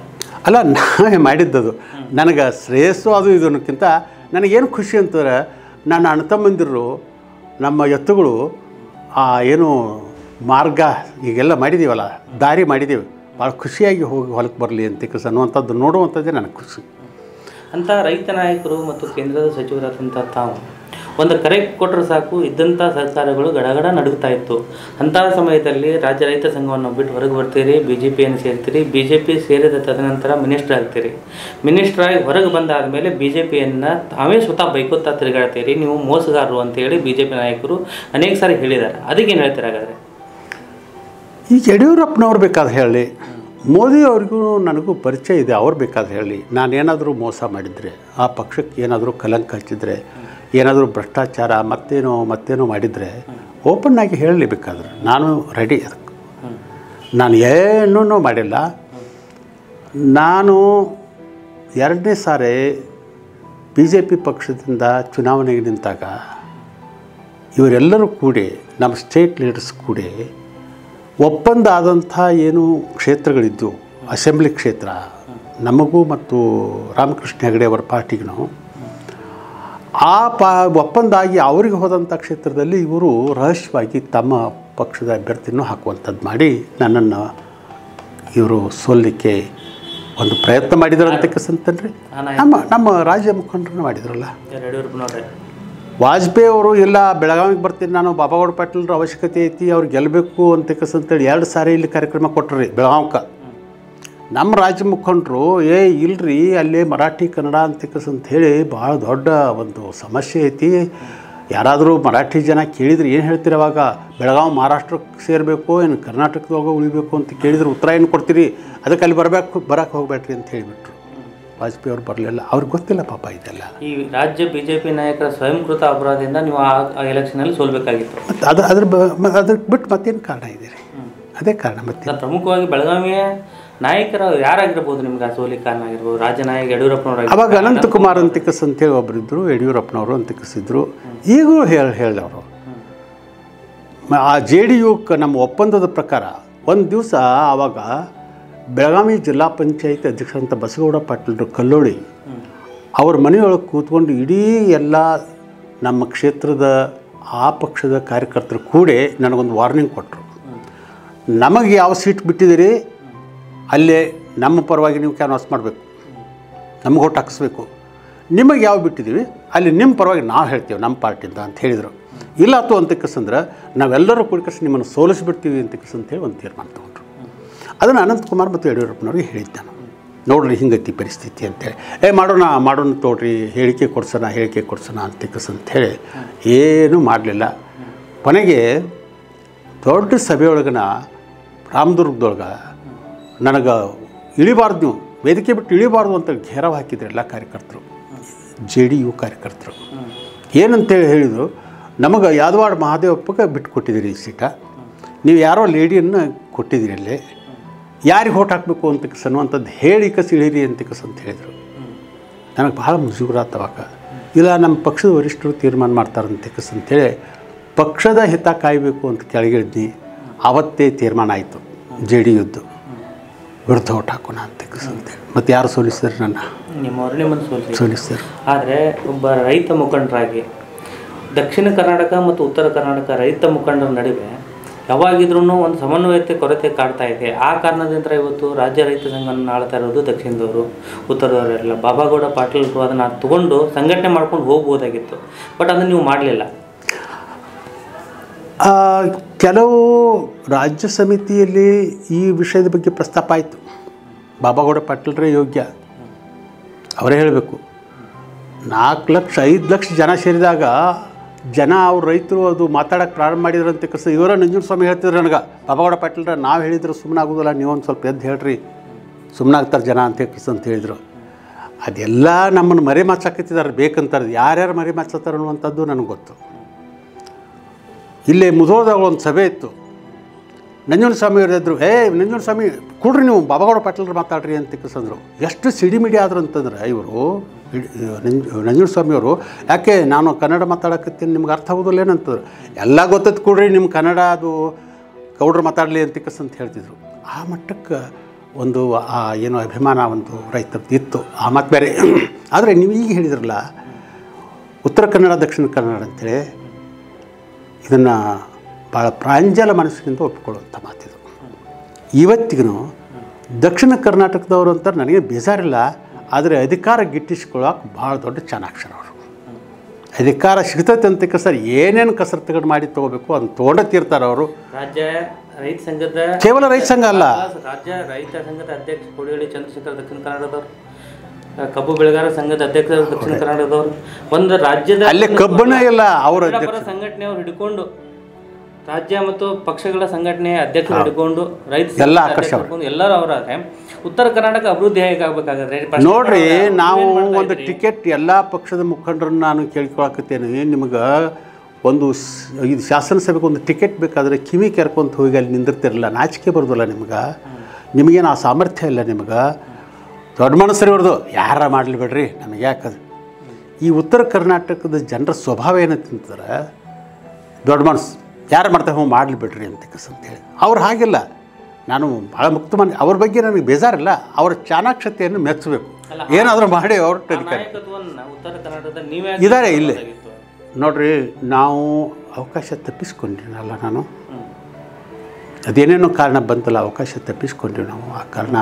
ಅಲ್ಲ, ನಾವೇ ಮಾಡಿದ್ದದು. ನನಗೆ ಶ್ರೇಯಸ್ಸು ಅದು ಇದನ್ನಕ್ಕಿಂತ ನನಗೇನು ಖುಷಿ ಅಂತಂದ್ರೆ, ನನ್ನ ಅಣ್ಣ ತಮ್ಮಂದಿರು ನಮ್ಮ ಎತ್ತುಗಳು ಏನು ಮಾರ್ಗ ಈಗೆಲ್ಲ ಮಾಡಿದ್ದೀವಲ್ಲ, ದಾರಿ ಮಾಡಿದ್ದೀವಿ, ಭಾಳ ಖುಷಿಯಾಗಿ ಹೋಗಿ ಹೊಲಕ್ಕೆ ಬರಲಿ ಅಂತ ಅನ್ನುವಂಥದ್ದು ನೋಡುವಂಥದ್ದೇ ನನಗೆ ಖುಷಿ. ಅಂಥ ರೈತ ನಾಯಕರು ಮತ್ತು ಕೇಂದ್ರದ ಸಚಿವರಾದಂಥ ತಾವು ಒಂದು ಕರೆ ಕೊಟ್ಟರೆ ಸಾಕು, ಇದ್ದಂಥ ಸರ್ಕಾರಗಳು ಗಡಗಡ ನಡುಗ್ತಾ ಇತ್ತು. ಅಂತಹ ಸಮಯದಲ್ಲಿ ರಾಜ್ಯ ರೈತ ಸಂಘವನ್ನು ಬಿಟ್ಟು ಹೊರಗೆ ಬರ್ತೀರಿ, BJPಯನ್ನು ಸೇರ್ತೀರಿ. BJP ಸೇರಿದ ತದನಂತರ ಮಿನಿಸ್ಟರ್ ಆಗ್ತೀರಿ. ಮಿನಿಸ್ಟರ್ ಆಗಿ ಹೊರಗೆ ಬಂದಾದ ಮೇಲೆ BJPಯನ್ನು ತಾವೇ ಸ್ವತಃ ಬೈಕೋತಾ ತಿರುಗಾಡ್ತೀರಿ, ನೀವು ಮೋಸಗಾರರು ಅಂತೇಳಿ BJP ನಾಯಕರು ಅನೇಕ ಸಾರಿ ಹೇಳಿದ್ದಾರೆ. ಅದಕ್ಕೇನು ಹೇಳ್ತಾರೆ ಹಾಗಾದರೆ? ಈಗ ಯಡಿಯೂರಪ್ಪನವ್ರು ಬೇಕಾದ್ರೆ ಹೇಳಿ, ಮೋದಿ ಅವ್ರಿಗೂ ನನಗೂ ಪರಿಚಯ ಇದೆ, ಅವ್ರು ಬೇಕಾದ್ರೆ ಹೇಳಿ, ನಾನೇನಾದರೂ ಮೋಸ ಮಾಡಿದರೆ, ಆ ಪಕ್ಷಕ್ಕೆ ಏನಾದರೂ ಕಲಂಕ ಹಚ್ಚಿದರೆ, ಏನಾದರೂ ಭ್ರಷ್ಟಾಚಾರ ಮತ್ತೇನೋ ಮಾಡಿದರೆ ಓಪನ್ನಾಗಿ ಹೇಳಲಿ ಬೇಕಾದ್ರೆ, ನಾನು ರೆಡಿ. ಅದಕ್ಕೆ ನಾನು ಏನೂ ಮಾಡಿಲ್ಲ. ನಾನು 2ನೇ ಸಾರಿ BJP ಪಕ್ಷದಿಂದ ಚುನಾವಣೆಗೆ ನಿಂತಾಗ ಇವರೆಲ್ಲರೂ ಕೂಡಿ, ನಮ್ಮ ಸ್ಟೇಟ್ ಲೀಡರ್ಸ್ ಕೂಡಿ ಒಪ್ಪಂದ ಆದಂಥ ಏನು ಕ್ಷೇತ್ರಗಳಿದ್ದು, ಅಸೆಂಬ್ಲಿ ಕ್ಷೇತ್ರ ನಮಗೂ ಮತ್ತು ರಾಮಕೃಷ್ಣ ಹೆಗಡೆ ಅವರ ಪಾರ್ಟಿಗೂ ಒಪ್ಪಂದ ಆಗಿ ಅವರಿಗೆ ಹೋದಂಥ ಕ್ಷೇತ್ರದಲ್ಲಿ ಇವರು ರಹಸ್ಯವಾಗಿ ತಮ್ಮ ಪಕ್ಷದ ಅಭ್ಯರ್ಥಿನೂ ಹಾಕುವಂಥದ್ದು ಮಾಡಿ ನನ್ನನ್ನು ಇವರು ಸೋಲಿಕ್ಕೆ ಒಂದು ಪ್ರಯತ್ನ ಮಾಡಿದ್ರು ಅಂತಕ್ಕಂತಂದ್ರೆ ನಮ್ಮ ರಾಜ್ಯ ಮುಖಂಡರನ್ನು ಮಾಡಿದ್ರಲ್ಲ. ವಾಜಪೇಯಿ ಅವರು ಇಲ್ಲ ಬೆಳಗಾವಿಗೆ ಬರ್ತೀನಿ ನಾನು, ಬಾಬಾಗೌಡ ಪಾಟೀಲ್ರ ಅವಶ್ಯಕತೆ ಐತಿ, ಅವ್ರು ಗೆಲ್ಲಬೇಕು ಅಂತಕ್ಕಂತೇಳಿ 2 ಸಾರಿ ಇಲ್ಲಿ ಕಾರ್ಯಕ್ರಮ ಕೊಟ್ಟರು ಬೆಳಗಾವ್ಕ. ನಮ್ಮ ರಾಜ್ಯ ಮುಖಂಡರು ಇಲ್ರಿ ಅಲ್ಲೇ ಮರಾಠಿ ಕನ್ನಡ ಅಂತಕ್ಕಂತ ಹೇಳಿ ಭಾಳ ದೊಡ್ಡ ಒಂದು ಸಮಸ್ಯೆ ಐತಿ, ಯಾರಾದರೂ ಮರಾಠಿ ಜನ ಕೇಳಿದ್ರೆ ಏನು ಹೇಳ್ತೀರಿ ಅವಾಗ, ಬೆಳಗಾವಿ ಮಹಾರಾಷ್ಟ್ರಕ್ಕೆ ಸೇರಬೇಕು ಏನು ಕರ್ನಾಟಕದಾಗ ಉಳಿಬೇಕು ಅಂತ ಕೇಳಿದ್ರೆ ಉತ್ತರ ಏನು ಕೊಡ್ತೀರಿ, ಅದಕ್ಕೆ ಅಲ್ಲಿ ಬರಕ್ಕೆ ಹೋಗ್ಬೇಡ್ರಿ ಅಂತ ಹೇಳಿಬಿಟ್ರು. ವಾಜಪೇಯಿ ಅವ್ರು ಬರಲಿಲ್ಲ, ಅವ್ರಿಗೆ ಗೊತ್ತಿಲ್ಲ ಪಾಪ ಇದೆಲ್ಲ. ಈ ರಾಜ್ಯ BJP ನಾಯಕರ ಸ್ವಯಂಕೃತ ಅಪರಾಧದಿಂದ ನೀವು ಆ ಎಲೆಕ್ಷನಲ್ಲಿ ಸೋಲ್ಬೇಕಾಗಿತ್ತು. ಅದ್ರ ಬಿಟ್ಟು ಮತ್ತೇನು ಕಾರಣ ಇದೆ ರೀ? ಅದೇ ಕಾರಣ. ಮತ್ತೆ ಪ್ರಮುಖವಾಗಿ ಬೆಳಗಾವಿಯ ನಾಯಕರು ಯಾರಾಗಿರ್ಬೋದು ನಿಮ್ಗೆ ಆ ಸೋಲಿಗೆ ಕಾರಣ ಆಗಿರ್ಬೋದು? ರಾಜ್ಯ ನಾಯಕ ಯಡಿಯೂರಪ್ಪನವರು ಅವಾಗ ಅನಂತಕುಮಾರ್ ಅಂತೇಳಿ ಒಬ್ಬರಿದ್ದರು, ಯಡಿಯೂರಪ್ಪನವರು ಅಂತಿಕಿಸಿದ್ರು. ಈಗೂ ಹೇಳಿದವರು ಆ JDU ನಮ್ಮ ಒಪ್ಪಂದದ ಪ್ರಕಾರ ಒಂದು ದಿವಸ ಆವಾಗ ಬೆಳಗಾವಿ ಜಿಲ್ಲಾ ಪಂಚಾಯತ್ ಅಧ್ಯಕ್ಷರಂತ ಬಸಗೌಡ ಪಾಟೀಲ್ರು ಕಲ್ಲೋಳಿ ಅವ್ರ ಮನೆಯೊಳಗೆ ಕೂತ್ಕೊಂಡು ಇಡೀ ಎಲ್ಲ ನಮ್ಮ ಕ್ಷೇತ್ರದ ಆ ಪಕ್ಷದ ಕಾರ್ಯಕರ್ತರು ಕೂಡಿ ನನಗೊಂದು ವಾರ್ನಿಂಗ್ ಕೊಟ್ಟರು. ನಮಗೆ ಯಾವ ಸೀಟ್ ಬಿಟ್ಟಿದ್ದೀರಿ ಅಲ್ಲೇ ನಮ್ಮ ಪರವಾಗಿ ನೀವು ಕ್ಯಾನ್ವಾಸ್ ಮಾಡಬೇಕು, ನಮಗೆ ಓಟ್ ಹಾಕಿಸ್ಬೇಕು, ನಿಮಗೆ ಯಾವ ಬಿಟ್ಟಿದ್ದೀವಿ ಅಲ್ಲಿ ನಿಮ್ಮ ಪರವಾಗಿ ನಾವು ಹೇಳ್ತೀವಿ ನಮ್ಮ ಪಾರ್ಟಿಯಿಂದ ಅಂತ ಹೇಳಿದರು. ಇಲ್ಲ ಆತು ಅಂತಕ್ಕಂದ್ರೆ ನಾವೆಲ್ಲರೂ ಕೂಡಿಕಸ್ ನಿಮ್ಮನ್ನು ಸೋಲಿಸ್ಬಿಡ್ತೀವಿ ಅಂತೇಳಿ ಒಂದು ತೀರ್ಮಾನ ತೊಗೊಂಡ್ರು. ಅದನ್ನು ಅನಂತಕುಮಾರ್ ಮತ್ತು ಯಡಿಯೂರಪ್ಪನವ್ರಿಗೆ ಹೇಳಿದ್ದೆ ನಾನು, ನೋಡ್ರಿ ಹಿಂಗೈತಿ ಪರಿಸ್ಥಿತಿ ಅಂತೇಳಿ. ಮಾಡೋಣ ತೋಡ್ರಿ, ಹೇಳಿಕೆ ಕೊಡ್ಸೋಣ ಅಂಥೇಳಿ ಏನೂ ಮಾಡಲಿಲ್ಲ. ಕೊನೆಗೆ ದೊಡ್ಡ ಸಭೆಯೊಳಗನ ರಾಮದುರ್ಗದೊಳಗೆ ನನಗೆ ಇಳಿಬಾರ್ದು, ನೀವು ವೇದಿಕೆ ಬಿಟ್ಟು ಇಳಿಬಾರ್ದು ಅಂತ ಘೇರಾವ್ ಹಾಕಿದ್ರು ಎಲ್ಲ ಕಾರ್ಯಕರ್ತರು, JDU ಕಾರ್ಯಕರ್ತರು. ಏನಂತೇಳಿ ಹೇಳಿದರು, ನಮಗೆ ಯಾದವಾಡ ಮಹಾದೇವಪ್ಪಗೆ ಬಿಟ್ಟು ಕೊಟ್ಟಿದ್ದೀರಿ ಈ ಸೀಟ, ನೀವು ಯಾರೋ ಲೇಡಿಯನ್ನು ಕೊಟ್ಟಿದ್ದೀರಿ ಅಲ್ಲಿ, ಯಾರಿಗೆ ಓಟ್ ಹಾಕಬೇಕು ಅನ್ನುವಂಥದ್ದು ಹೇಳಿ ಇಳಿರಿ ಅಂತ ಹೇಳಿದರು. ನನಗೆ ಭಾಳ ಮುಜುಗರ ಆತವಾಗ. ಇಲ್ಲ ನಮ್ಮ ಪಕ್ಷದ ವರಿಷ್ಠರು ತೀರ್ಮಾನ ಮಾಡ್ತಾರಂತೇಳಿ ಪಕ್ಷದ ಹಿತ ಕಾಯಬೇಕು ಅಂತ ಕೆಳಗಿಳಿದ್ನಿ. ಆವತ್ತೇ ತೀರ್ಮಾನ ಆಯಿತು JDUದ್ದು ವಿರುದ್ಧ ಓಟ್ ಹಾಕೋಣ ಅಂತೇಳಿ. ಮತ್ತು ಯಾರು ಸೋಲಿಸ್ತಾರೆ? ನಿಮ್ಮವ್ರನ್ನೇ ಸೋಲಿಸ್ತಾರೆ. ಆದರೆ ಒಬ್ಬ ರೈತ ಮುಖಂಡರಾಗಿ ದಕ್ಷಿಣ ಕರ್ನಾಟಕ ಮತ್ತು ಉತ್ತರ ಕರ್ನಾಟಕ ರೈತ ಮುಖಂಡರ ನಡುವೆ ಯಾವಾಗಿದ್ರೂ ಒಂದು ಸಮನ್ವಯತೆ ಕೊರತೆ ಕಾಡ್ತಾ ಇದೆ. ಆ ಕಾರಣದಿಂದ ಇವತ್ತು ರಾಜ್ಯ ರೈತ ಸಂಘವನ್ನು ಆಳ್ತಾ ಇರೋದು ದಕ್ಷಿಣದವರು, ಉತ್ತರದವರೆಲ್ಲ. ಬಾಬಾಗೌಡ ಪಾಟೀಲ್ರು ಅದನ್ನು ತಗೊಂಡು ಸಂಘಟನೆ ಮಾಡ್ಕೊಂಡು ಹೋಗ್ಬೋದಾಗಿತ್ತು, ಬಟ್ ಅದನ್ನು ನೀವು ಮಾಡಲಿಲ್ಲ. ಕೆಲವು ರಾಜ್ಯ ಸಮಿತಿಯಲ್ಲಿ ಈ ವಿಷಯದ ಬಗ್ಗೆ ಪ್ರಸ್ತಾಪ ಆಯಿತು. ಬಾಬಾಗೌಡ ಪಾಟೀಲ್ರೇ ಯೋಗ್ಯ, ಅವರೇ ಹೇಳಬೇಕು. 4 ಲಕ್ಷ 5 ಲಕ್ಷ ಜನ ಸೇರಿದಾಗ ಅವ್ರ ರೈತರು ಅದು ಮಾತಾಡೋಕ್ಕೆ ಪ್ರಾರಂಭ ಮಾಡಿದ್ರಂತೆ ಇವರ ನಂಜುಂಡಸ್ವಾಮಿ ಹೇಳ್ತಿದ್ರು ನನಗೆ, ಬಾಬಾಗೌಡ ಪಾಟೀಲ್ರ ನಾವು ಹೇಳಿದ್ರೆ ಸುಮ್ಮನೆ ಆಗೋದಿಲ್ಲ, ನೀವೊಂದು ಸ್ವಲ್ಪ ಎದ್ದು ಹೇಳ್ರಿ, ಸುಮ್ಮನೆ ಆಗ್ತಾರೆ ಜನ ಅಂತ ಹೇಳಿದರು. ಅದೆಲ್ಲ ನಮ್ಮನ್ನು ಮರೆ ಮಾಚಾಕತ್ತಿದ್ದಾರೆ ಬೇಕಂತಾರೆ. ಯಾರ್ಯಾರು ಮರೆ ಮಾಚಾತಾರೆ ಅನ್ನುವಂಥದ್ದು ನನಗೆ ಗೊತ್ತು. ಇಲ್ಲೇ ಮುಧೋಳದಾಗ ಒಂದು ಸಭೆ ಇತ್ತು, ನಂಜುಂಡಸ್ವಾಮಿ ಅವ್ರು ಇದ್ದರು, ನಂಜುಂಡಸ್ವಾಮಿ ಕೊಡ್ರಿ ನೀವು ಬಾಬಾಗೌಡ ಪಾಟೀಲ್ರು ಮಾತಾಡ್ರಿ ಅಂತಂದರು. ಎಷ್ಟು ಸಿಡಿಮಿಡಿ ಆದ್ರು ಅಂತಂದ್ರೆ ಇವರು ನಂಜುಂಡಸ್ವಾಮಿಯವರು, ಯಾಕೆ ನಾನು ಕನ್ನಡ ಮಾತಾಡಕತ್ತೀನಿ ನಿಮ್ಗೆ ಅರ್ಥ ಆಗೋದಿಲ್ಲ ಏನಂತಂದ್ರು. ಎಲ್ಲ ಗೊತ್ತೈತೆ ಕೊಡ್ರಿ ನಿಮ್ಮ ಕನ್ನಡ, ಅದು ಗೌಡ್ರು ಮಾತಾಡಲಿ ಅಂತ ಹೇಳ್ತಿದ್ರು. ಆ ಮಟ್ಟಕ್ಕೆ ಒಂದು ಏನೋ ಅಭಿಮಾನ ಒಂದು ರೈತರದ್ದು ಇತ್ತು. ಆ ಮಾತು ಬೇರೆ. ಆದರೆ ನೀವು ಈಗ ಹೇಳಿದ್ರಲ್ಲ ಉತ್ತರ ಕನ್ನಡ ದಕ್ಷಿಣ ಕನ್ನಡ ಅಂತೇಳಿ, ಇದನ್ನು ಭಾಳ ಪ್ರಾಂಜಲ ಮನಸ್ಸಿನಿಂದ ಒಪ್ಪಿಕೊಳ್ಳುವಂಥ ಮಾತಿದು. ಇವತ್ತಿಗೂ ದಕ್ಷಿಣ ಕರ್ನಾಟಕದವರು ಅಂತ ನನಗೆ ಬೇಜಾರಿಲ್ಲ, ಆದರೆ ಅಧಿಕಾರ ಗಿಟ್ಟಿಸ್ಕೊಳ್ಳೋಕೆ ಭಾಳ ದೊಡ್ಡ ಚಾಣಾಕ್ಷರ ಅವರು. ಅಧಿಕಾರ ಸಿಗ್ತೈತೆ ಅಂತ ಸರ್ ಏನೇನು ಕಸರತ್ತುಗಳು ಮಾಡಿ ತೊಗೋಬೇಕು ಅದನ್ನು ತೊಗೊಂಡೇ ತೀರ್ತಾರೆ ಅವರು. ರಾಜ್ಯ ರೈತ ಸಂಘದ ಕೇವಲ ರೈತ ಸಂಘ ಅಲ್ಲ, ರಾಜ್ಯ ರೈತ ಸಂಘದ ಅಧ್ಯಕ್ಷ ಕೋಡಿಹಳ್ಳಿ ಚಂದ್ರಶೇಖರ್ ದಕ್ಷಿಣ ಕನ್ನಡದವರು, ಕಬ್ಬು ಬೆಳೆಗಾರ ಸಂಘದ ಅಧ್ಯಕ್ಷರು ದಕ್ಷಿಣ ಕನ್ನಡದವರು, ಒಂದು ರಾಜ್ಯದ ಅಲ್ಲೇ ಕಬ್ಬನೇ ಇಲ್ಲ ಅವರ ಸಂಘಟನೆಯವರು ಹಿಡ್ಕೊಂಡು ರಾಜ್ಯ ಮತ್ತು ಪಕ್ಷಗಳ ಸಂಘಟನೆ ಅಧ್ಯಕ್ಷರು ಹಿಡ್ಕೊಂಡು ರೈತ ಎಲ್ಲ ಎಲ್ಲರೂ ಅವರಾದ್ರೆ ಉತ್ತರ ಕರ್ನಾಟಕ ಅಭಿವೃದ್ಧಿ ಹೇಗಾಗಬೇಕಾದ್ರೆ ನೋಡ್ರಿ. ನಾವು ಒಂದು ಟಿಕೆಟ್ ಎಲ್ಲ ಪಕ್ಷದ ಮುಖಂಡರನ್ನು ನಾನು ಕೇಳ್ಕೊಳಕತ್ತೇನೆ, ನಿಮಗೆ ಒಂದು ಇದು ಶಾಸನಸಭೆಗೆ ಒಂದು ಟಿಕೆಟ್ ಬೇಕಾದರೆ ಕಿವಿ ಕೆರ್ಕೊಂತ ಹೋಗಿ ಅಲ್ಲಿ ನಿಂದಿರ್ತಿರಲ್ಲ, ನಾಚಿಕೆ ಬರೋದಿಲ್ಲ ನಿಮಗೇನು ಆ ಸಾಮರ್ಥ್ಯ ಇಲ್ಲ ನಿಮಗೆ. ದೊಡ್ಡ ಮನಸ್ಸರಿ ಅವ್ರದ್ದು ಯಾರ ಮಾಡಲಿ ಬಿಡ್ರಿ, ನಮಗೆ ಯಾಕದು. ಈ ಉತ್ತರ ಕರ್ನಾಟಕದ ಜನರ ಸ್ವಭಾವ ಏನಂತಂದ್ರೆ ದೊಡ್ಡ ಮನಸ್ಸು, ಯಾರು ಮಾಡ್ತಾರೆ ಹ್ಞೂ ಮಾಡಲಿ ಬಿಡ್ರಿ ಅಂತೇಳಿ. ಅವ್ರು ಹಾಗಿಲ್ಲ. ನಾನು ಭಾಳ ಮುಕ್ತ ಮನೆ, ಅವ್ರ ಬಗ್ಗೆ ನನಗೆ ಬೇಜಾರಿಲ್ಲ, ಅವರ ಚಾಣಾಕ್ಷತೆಯನ್ನು ಮೆಚ್ಚಬೇಕು. ಏನಾದರೂ ಮಾಡಿ ಅವ್ರ ಇದ್ದಾರೆ ಇಲ್ಲಿ. ನೋಡ್ರಿ, ನಾವು ಅವಕಾಶ ತಪ್ಪಿಸ್ಕೊಂಡ್ರಿನಲ್ಲ, ನಾನು ಅದೇನೇನೋ ಕಾರಣ ಬಂತಲ್ಲ, ಅವಕಾಶ ತಪ್ಪಿಸ್ಕೊಂಡ್ರಿ ನಾವು. ಆ ಕಾರಣ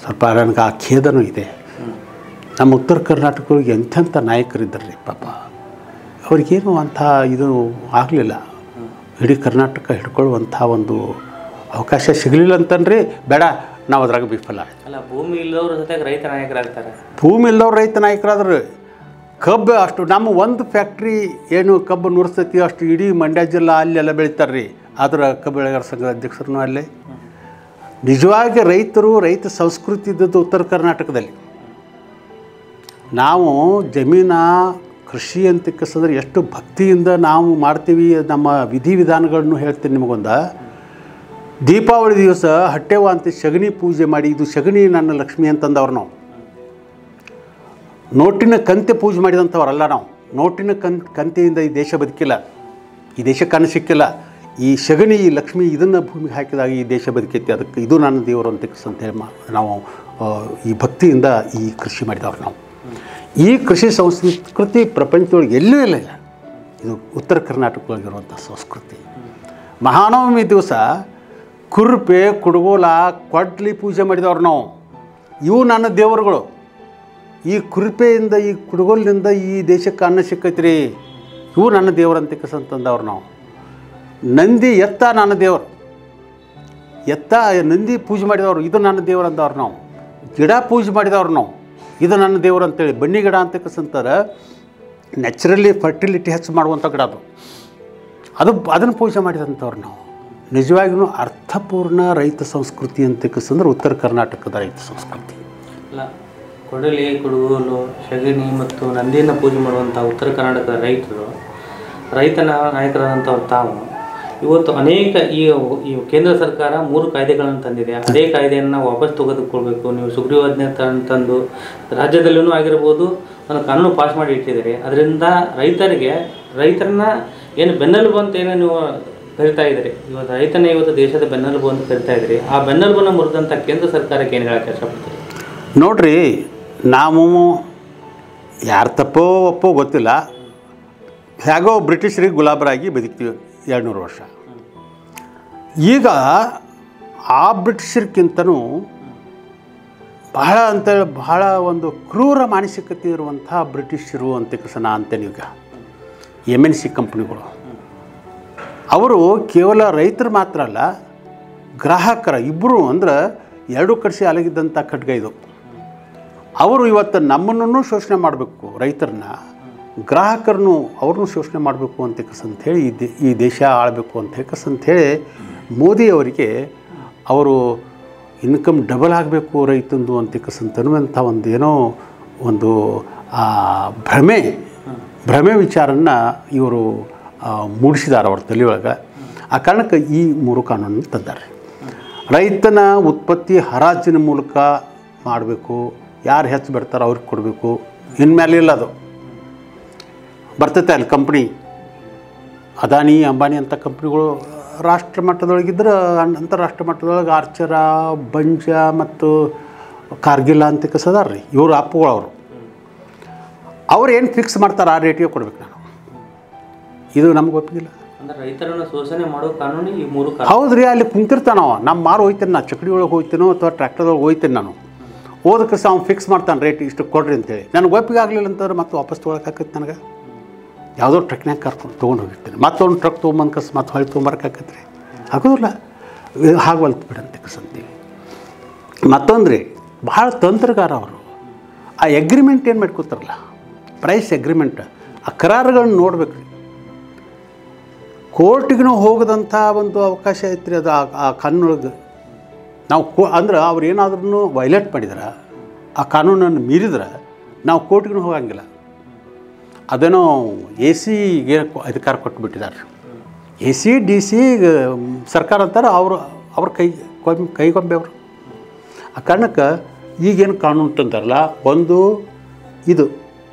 ಸ್ವಲ್ಪ ನನಗೆ ಆ ಖೇದನೂ ಇದೆ. ನಮ್ಮ ಉತ್ತರ ಕರ್ನಾಟಕಗಳಿಗೆ ಎಂಥೆಂಥ ನಾಯಕರಿದ್ದಾರೆ ಪಾಪ, ಅವ್ರಿಗೇನು ಅಂಥ ಇದು ಆಗಲಿಲ್ಲ. ಇಡೀ ಕರ್ನಾಟಕ ಹಿಡ್ಕೊಳ್ಳುವಂಥ ಒಂದು ಅವಕಾಶ ಸಿಗಲಿಲ್ಲ ಅಂತಂದ್ರೆ ಬೇಡ, ನಾವು ಅದ್ರಾಗ ವಿಫಲ. ಅಲ್ಲ, ಭೂಮಿ ಇಲ್ಲದವ್ರ ಜೊತೆಗೆ ರೈತ ನಾಯಕರಾಗ್ತಾರೆ. ಭೂಮಿ ಇಲ್ಲದವ್ರು ರೈತ ನಾಯಕರಾದ್ರೆ ಕಬ್ಬು ಅಷ್ಟು ನಮ್ಮ ಒಂದು ಫ್ಯಾಕ್ಟ್ರಿ ಏನು ಕಬ್ಬು ನುರಿಸ್ತೈತಿ ಅಷ್ಟು ಇಡೀ ಮಂಡ್ಯ ಜಿಲ್ಲಾ ಅಲ್ಲೆಲ್ಲ ಬೆಳಿತಾರೆ ರೀ. ಆದ್ರೆ ಕಬ್ಬು ಬೆಳೆಗಾರ ಸಂಘದ ಅಧ್ಯಕ್ಷರು ಅಲ್ಲೇ. ನಿಜವಾಗಿ ರೈತ ಸಂಸ್ಕೃತಿ ಇದ್ದದ್ದು ಉತ್ತರ ಕರ್ನಾಟಕದಲ್ಲಿ. ನಾವು ಜಮೀನ ಕೃಷಿ ಅಂತಕ್ಕಂದ್ರೆ ಎಷ್ಟು ಭಕ್ತಿಯಿಂದ ನಾವು ಮಾಡ್ತೀವಿ. ನಮ್ಮ ವಿಧಿವಿಧಾನಗಳನ್ನು ಹೇಳ್ತೀನಿ ನಿಮಗೊಂದು. ದೀಪಾವಳಿ ದಿವಸ ಹಟ್ಟೆವ ಅಂತ ಸಗಣಿ ಪೂಜೆ ಮಾಡಿ, ಇದು ಸಗಣಿ ನನ್ನ ಲಕ್ಷ್ಮಿ ಅಂತಂದವ್ರು. ನಾವು ನೋಟಿನ ಕಂತೆ ಪೂಜೆ ಮಾಡಿದಂಥವ್ರಲ್ಲ. ನಾವು ನೋಟಿನ ಕಂತೆಯಿಂದ ಈ ದೇಶ ಬದುಕಿಲ್ಲ, ಈ ದೇಶಕ್ಕೆ ಅನ್ನ ಸಿಕ್ಕಿಲ್ಲ. ಈ ಸಗಣಿ ಈ ಲಕ್ಷ್ಮಿ ಇದನ್ನು ಭೂಮಿಗೆ ಹಾಕಿದಾಗ ಈ ದೇಶ ಬದುಕೈತಿ, ಅದಕ್ಕೆ ಇದು ನನ್ನ ದೇವರು ಅಂತೇಳಿ ನಾವು ಈ ಭಕ್ತಿಯಿಂದ ಈ ಕೃಷಿ ಮಾಡಿದವ್ರು. ನಾವು ಈ ಕೃಷಿ ಸಂಸ್ಕೃತಿ ಪ್ರಪಂಚದೊಳಗೆ ಎಲ್ಲೂ ಇಲ್ಲ. ಇದು ಉತ್ತರ ಕರ್ನಾಟಕದೊಳಗಿರುವಂಥ ಸಂಸ್ಕೃತಿ. ಮಹಾನವಮಿ ದಿವಸ ಕುರುಪೆ, ಕುಡುಗೋಲ, ಕೊಡ್ಲಿ ಪೂಜೆ ಮಾಡಿದವ್ರು ನಾವು. ಇವು ನನ್ನ ದೇವರುಗಳು. ಈ ಕುರುಪೆಯಿಂದ ಈ ಕುಡುಗೋಲಿನಿಂದ ಈ ದೇಶಕ್ಕೆ ಅನ್ನ ಸಿಕ್ಕೈತಿ ರೀ. ಇವು ನನ್ನ ದೇವರು ಅಂತಕ್ಕಂತಂದವ್ರು ನಾವು. ನಂದಿ ಎತ್ತ ನನ್ನ ದೇವರು, ಎತ್ತ ನಂದಿ ಪೂಜೆ ಮಾಡಿದವರು ಇದು ನನ್ನ ದೇವರು ಅಂದವ್ರು ನಾವು. ಗಿಡ ಪೂಜೆ ಮಾಡಿದವ್ರು ನಾವು, ಇದು ನನ್ನ ದೇವರು ಅಂತೇಳಿ. ಬನ್ನಿ ಗಿಡ ಅಂತಕ್ಕಂತಾರೆ ನ್ಯಾಚುರಲಿ ಫರ್ಟಿಲಿಟಿ ಹೆಚ್ಚು ಮಾಡುವಂಥ ಗಿಡ ಅದನ್ನು ಪೂಜೆ ಮಾಡಿದಂಥವ್ರು ನಾವು. ನಿಜವಾಗಿಯೂ ಅರ್ಥಪೂರ್ಣ ರೈತ ಸಂಸ್ಕೃತಿ ಅಂತಕ್ಕಂದ್ರೆ ಉತ್ತರ ಕರ್ನಾಟಕದ ರೈತ ಸಂಸ್ಕೃತಿ ಅಲ್ಲ. ಕೊಡಲಿ, ಕುಡುಗೋಲು, ಶಗಣಿ ಮತ್ತು ನಂದಿಯನ್ನು ಪೂಜೆ ಮಾಡುವಂಥ ಉತ್ತರ ಕರ್ನಾಟಕದ ರೈತನ ನಾಯಕರಾದಂಥವ್ರು ತಾವು ಇವತ್ತು ಅನೇಕ ಈ ಕೇಂದ್ರ ಸರ್ಕಾರ 3 ಕಾಯ್ದೆಗಳನ್ನು ತಂದಿದೆ. ಅದೇ ಕಾಯ್ದೆಯನ್ನು ವಾಪಸ್ ತೆಗೆದುಕೊಳ್ಬೇಕು, ನೀವು ಸುಗ್ರೀವಾಜ್ಞೆ ತಂದು ರಾಜ್ಯದಲ್ಲೂ ಆಗಿರ್ಬೋದು ಒಂದು ಕಾನೂನು ಪಾಸ್ ಮಾಡಿ ಇಟ್ಟಿದ್ದೀರಿ. ಅದರಿಂದ ರೈತರನ್ನ ಏನು ಬೆನ್ನೆಲುಬು ಅಂತ ಏನೋ ನೀವು ಕರಿತಾ ಇದ್ದೀರಿ, ಇವತ್ತು ರೈತನೇ ಇವತ್ತು ದೇಶದ ಬೆನ್ನೆಲುಬು ಅಂತ ಕರಿತಾ ಇದ್ದೀರಿ. ಆ ಬೆನ್ನೆಲುಬನ್ನು ಮುರಿದಂಥ ಕೇಂದ್ರ ಸರ್ಕಾರಕ್ಕೆ ಏನು ಹೇಳಕ್ಕೆ ಇಷ್ಟಪಡ್ತೀರಿ? ನೋಡ್ರಿ, ನಾವು ಯಾರು ತಪ್ಪೋ ಒಪ್ಪೋ ಗೊತ್ತಿಲ್ಲ, ಹೇಗೋ ಬ್ರಿಟಿಷರಿಗೆ ಗುಲಾಬರಾಗಿ ಬದುಕ್ತೀವಿ 200 ವರ್ಷ. ಈಗ ಆ ಬ್ರಿಟಿಷರ್ಗಿಂತನೂ ಬಹಳ ಒಂದು ಕ್ರೂರ ಮಾನಸಿಕತೆ ಇರುವಂಥ ಬ್ರಿಟಿಷರು ಅಂತಕ್ಕಸನ ಅಂತೇನೆ. ಈಗ MNC ಕಂಪ್ನಿಗಳು ಅವರು ಕೇವಲ ರೈತರು ಮಾತ್ರ ಅಲ್ಲ, ಗ್ರಾಹಕರ ಇಬ್ಬರು ಅಂದ್ರೆ 2 ಕಡೆಸಿ ಅಲಗಿದ್ದಂಥ ಖಡ್ಗ ಇದು. ಅವರು ಇವತ್ತು ನಮ್ಮನ್ನು ಶೋಷಣೆ ಮಾಡಬೇಕು, ರೈತರನ್ನ, ಗ್ರಾಹಕರನ್ನು ಅವ್ರನ್ನೂ ಶೋಷಣೆ ಮಾಡಬೇಕು ಅಂತೇಳಿ ಈ ದೇಶ ಆಳಬೇಕು ಅಂತೇಳಿ ಮೋದಿಯವರಿಗೆ ಅವರು ಇನ್ಕಮ್ ಡಬಲ್ ಆಗಬೇಕು ರೈತಂದು ಅಂತಕ್ಕಂಥ ಒಂದು ಭ್ರಮೆ ವಿಚಾರನ್ನ ಇವರು ಮೂಡಿಸಿದ್ದಾರೆ ಅವ್ರ ತಲೆಯೊಳಗೆ. ಆ ಕಾರಣಕ್ಕೆ ಈ 3 ಕಾನೂನನ್ನು ತಂದಾರೆ. ರೈತನ ಉತ್ಪತ್ತಿ ಹರಾಜಿನ ಮೂಲಕ ಮಾಡಬೇಕು, ಯಾರು ಹೆಚ್ಚು ಬರ್ತಾರೋ ಅವ್ರಿಗೆ ಕೊಡಬೇಕು. ಇನ್ಮೇಲೆ ಇಲ್ಲ, ಅದು ಬರ್ತೈತೆ ಅಲ್ಲಿ ಕಂಪ್ನಿ ಅದಾನಿ ಅಂಬಾನಿ ಅಂತ ಕಂಪ್ನಿಗಳು ರಾಷ್ಟ್ರ ಮಟ್ಟದೊಳಗಿದ್ರೆ ಅಂತಾರಾಷ್ಟ್ರೀಯ ಮಟ್ಟದೊಳಗೆ ಆರ್ಚರ, ಬಂಜ ಮತ್ತು ಕಾರ್ಗಿಲ್ಲ ಅಂತ ಕಸದಾರ್ರಿ ಇವರು ಅಪ್ಪುಗಳು. ಅವ್ರು ಏನು ಫಿಕ್ಸ್ ಮಾಡ್ತಾರೆ ಆ ರೇಟಿಗೆ ಕೊಡ್ಬೇಕು. ನಾನು ಇದು ನಮ್ಗೆ ಗೊತ್ತಿಲ್ಲ. ಅಂದ್ರೆ ರೈತರನ್ನು ಶೋಷಣೆ ಮಾಡೋ ಕಾನೂನು ಈ 3 ಕಾನೂನು. ಹೌದು ರೀ, ಅಲ್ಲಿ ಕುಂತಿರ್ತಾನವ. ನಮ್ಮ ಮಾರು ಹೋಯ್ತೇನೆ, ನಾನು ಚಕಡಿ ಒಳಗೆ ಹೋಗ್ತೀನೋ ಅಥವಾ ಟ್ರ್ಯಾಕ್ಟರ್ದೊಳಗೆ ಹೋಗ್ತೇನೆ. ನಾನು ಹೋದ ಕಸ ಅವ್ನು ಫಿಕ್ಸ್ ಮಾಡ್ತಾನೆ ರೇಟ್ ಇಷ್ಟು ಕೊಡ್ರಿ ಅಂತೇಳಿ. ನನಗೆ ಒಪ್ಪಿಗೆ ಆಗಲಿಲ್ಲ ಅಂತಂದ್ರೆ ಮತ್ತೆ ವಾಪಸ್ ತೊಗೊಳಕ್ಕಾಕೈತೆ. ನನಗೆ ಯಾವುದೋ ಟ್ರಕ್ನಾಗ ಕರ್ಕೊಂಡು ತೊಗೊಂಡು ಹೋಗಿರ್ತೀನಿ, ಮತ್ತೊಂದು ಟ್ರಕ್ ತೊಗೊಂಬಂದು ಕಸ ಮತ್ತೆ ಹೊಳ್ಳಿ ತೊಗೊಂಬರಕ್ಕಾಕೈತೆ ರೀ. ಆಗೋದಿಲ್ಲ, ಹಾಗವಲ್ತು ಬಿಡಂತೆ ಕಸಂತೀವಿ. ಮತ್ತೊಂದು ರೀ, ಭಾಳ ತಂತ್ರಗಾರ ಅವರು. ಆ ಎಗ್ರಿಮೆಂಟ್ ಏನು ಮಾಡ್ಕೋತಾರಲ್ಲ, ಪ್ರೈಸ್ ಎಗ್ರಿಮೆಂಟ್, ಆ ಕರಾರುಗಳನ್ನ ನೋಡ್ಬೇಕು ರೀ. ಕೋರ್ಟಿಗೂ ಹೋಗದಂಥ ಒಂದು ಅವಕಾಶ ಐತ್ರಿ ಅದು ಆ ಕಾನೂನೊಳಗೆ. ನಾವು ಅಂದ್ರೆ ಅವ್ರು ಏನಾದ್ರೂ ವೈಲೇಟ್ ಮಾಡಿದ್ರೆ, ಆ ಕಾನೂನನ್ನು ಮೀರಿದ್ರೆ ನಾವು ಕೋರ್ಟಿಗೂ ಹೋಗಂಗಿಲ್ಲ. ಅದೇನೋ AC ಅಧಿಕಾರ ಕೊಟ್ಟುಬಿಟ್ಟಿದ್ದಾರೆ. AC DC ಸರ್ಕಾರ ಅಂತಾರೆ, ಅವ್ರ ಕೈಗೊಂಬೆ ಅವರು. ಆ ಕಾರಣಕ್ಕೆ ಈಗೇನು ಕಾನೂನು ತಂತಾರಲ್ಲ, ಒಂದು ಇದು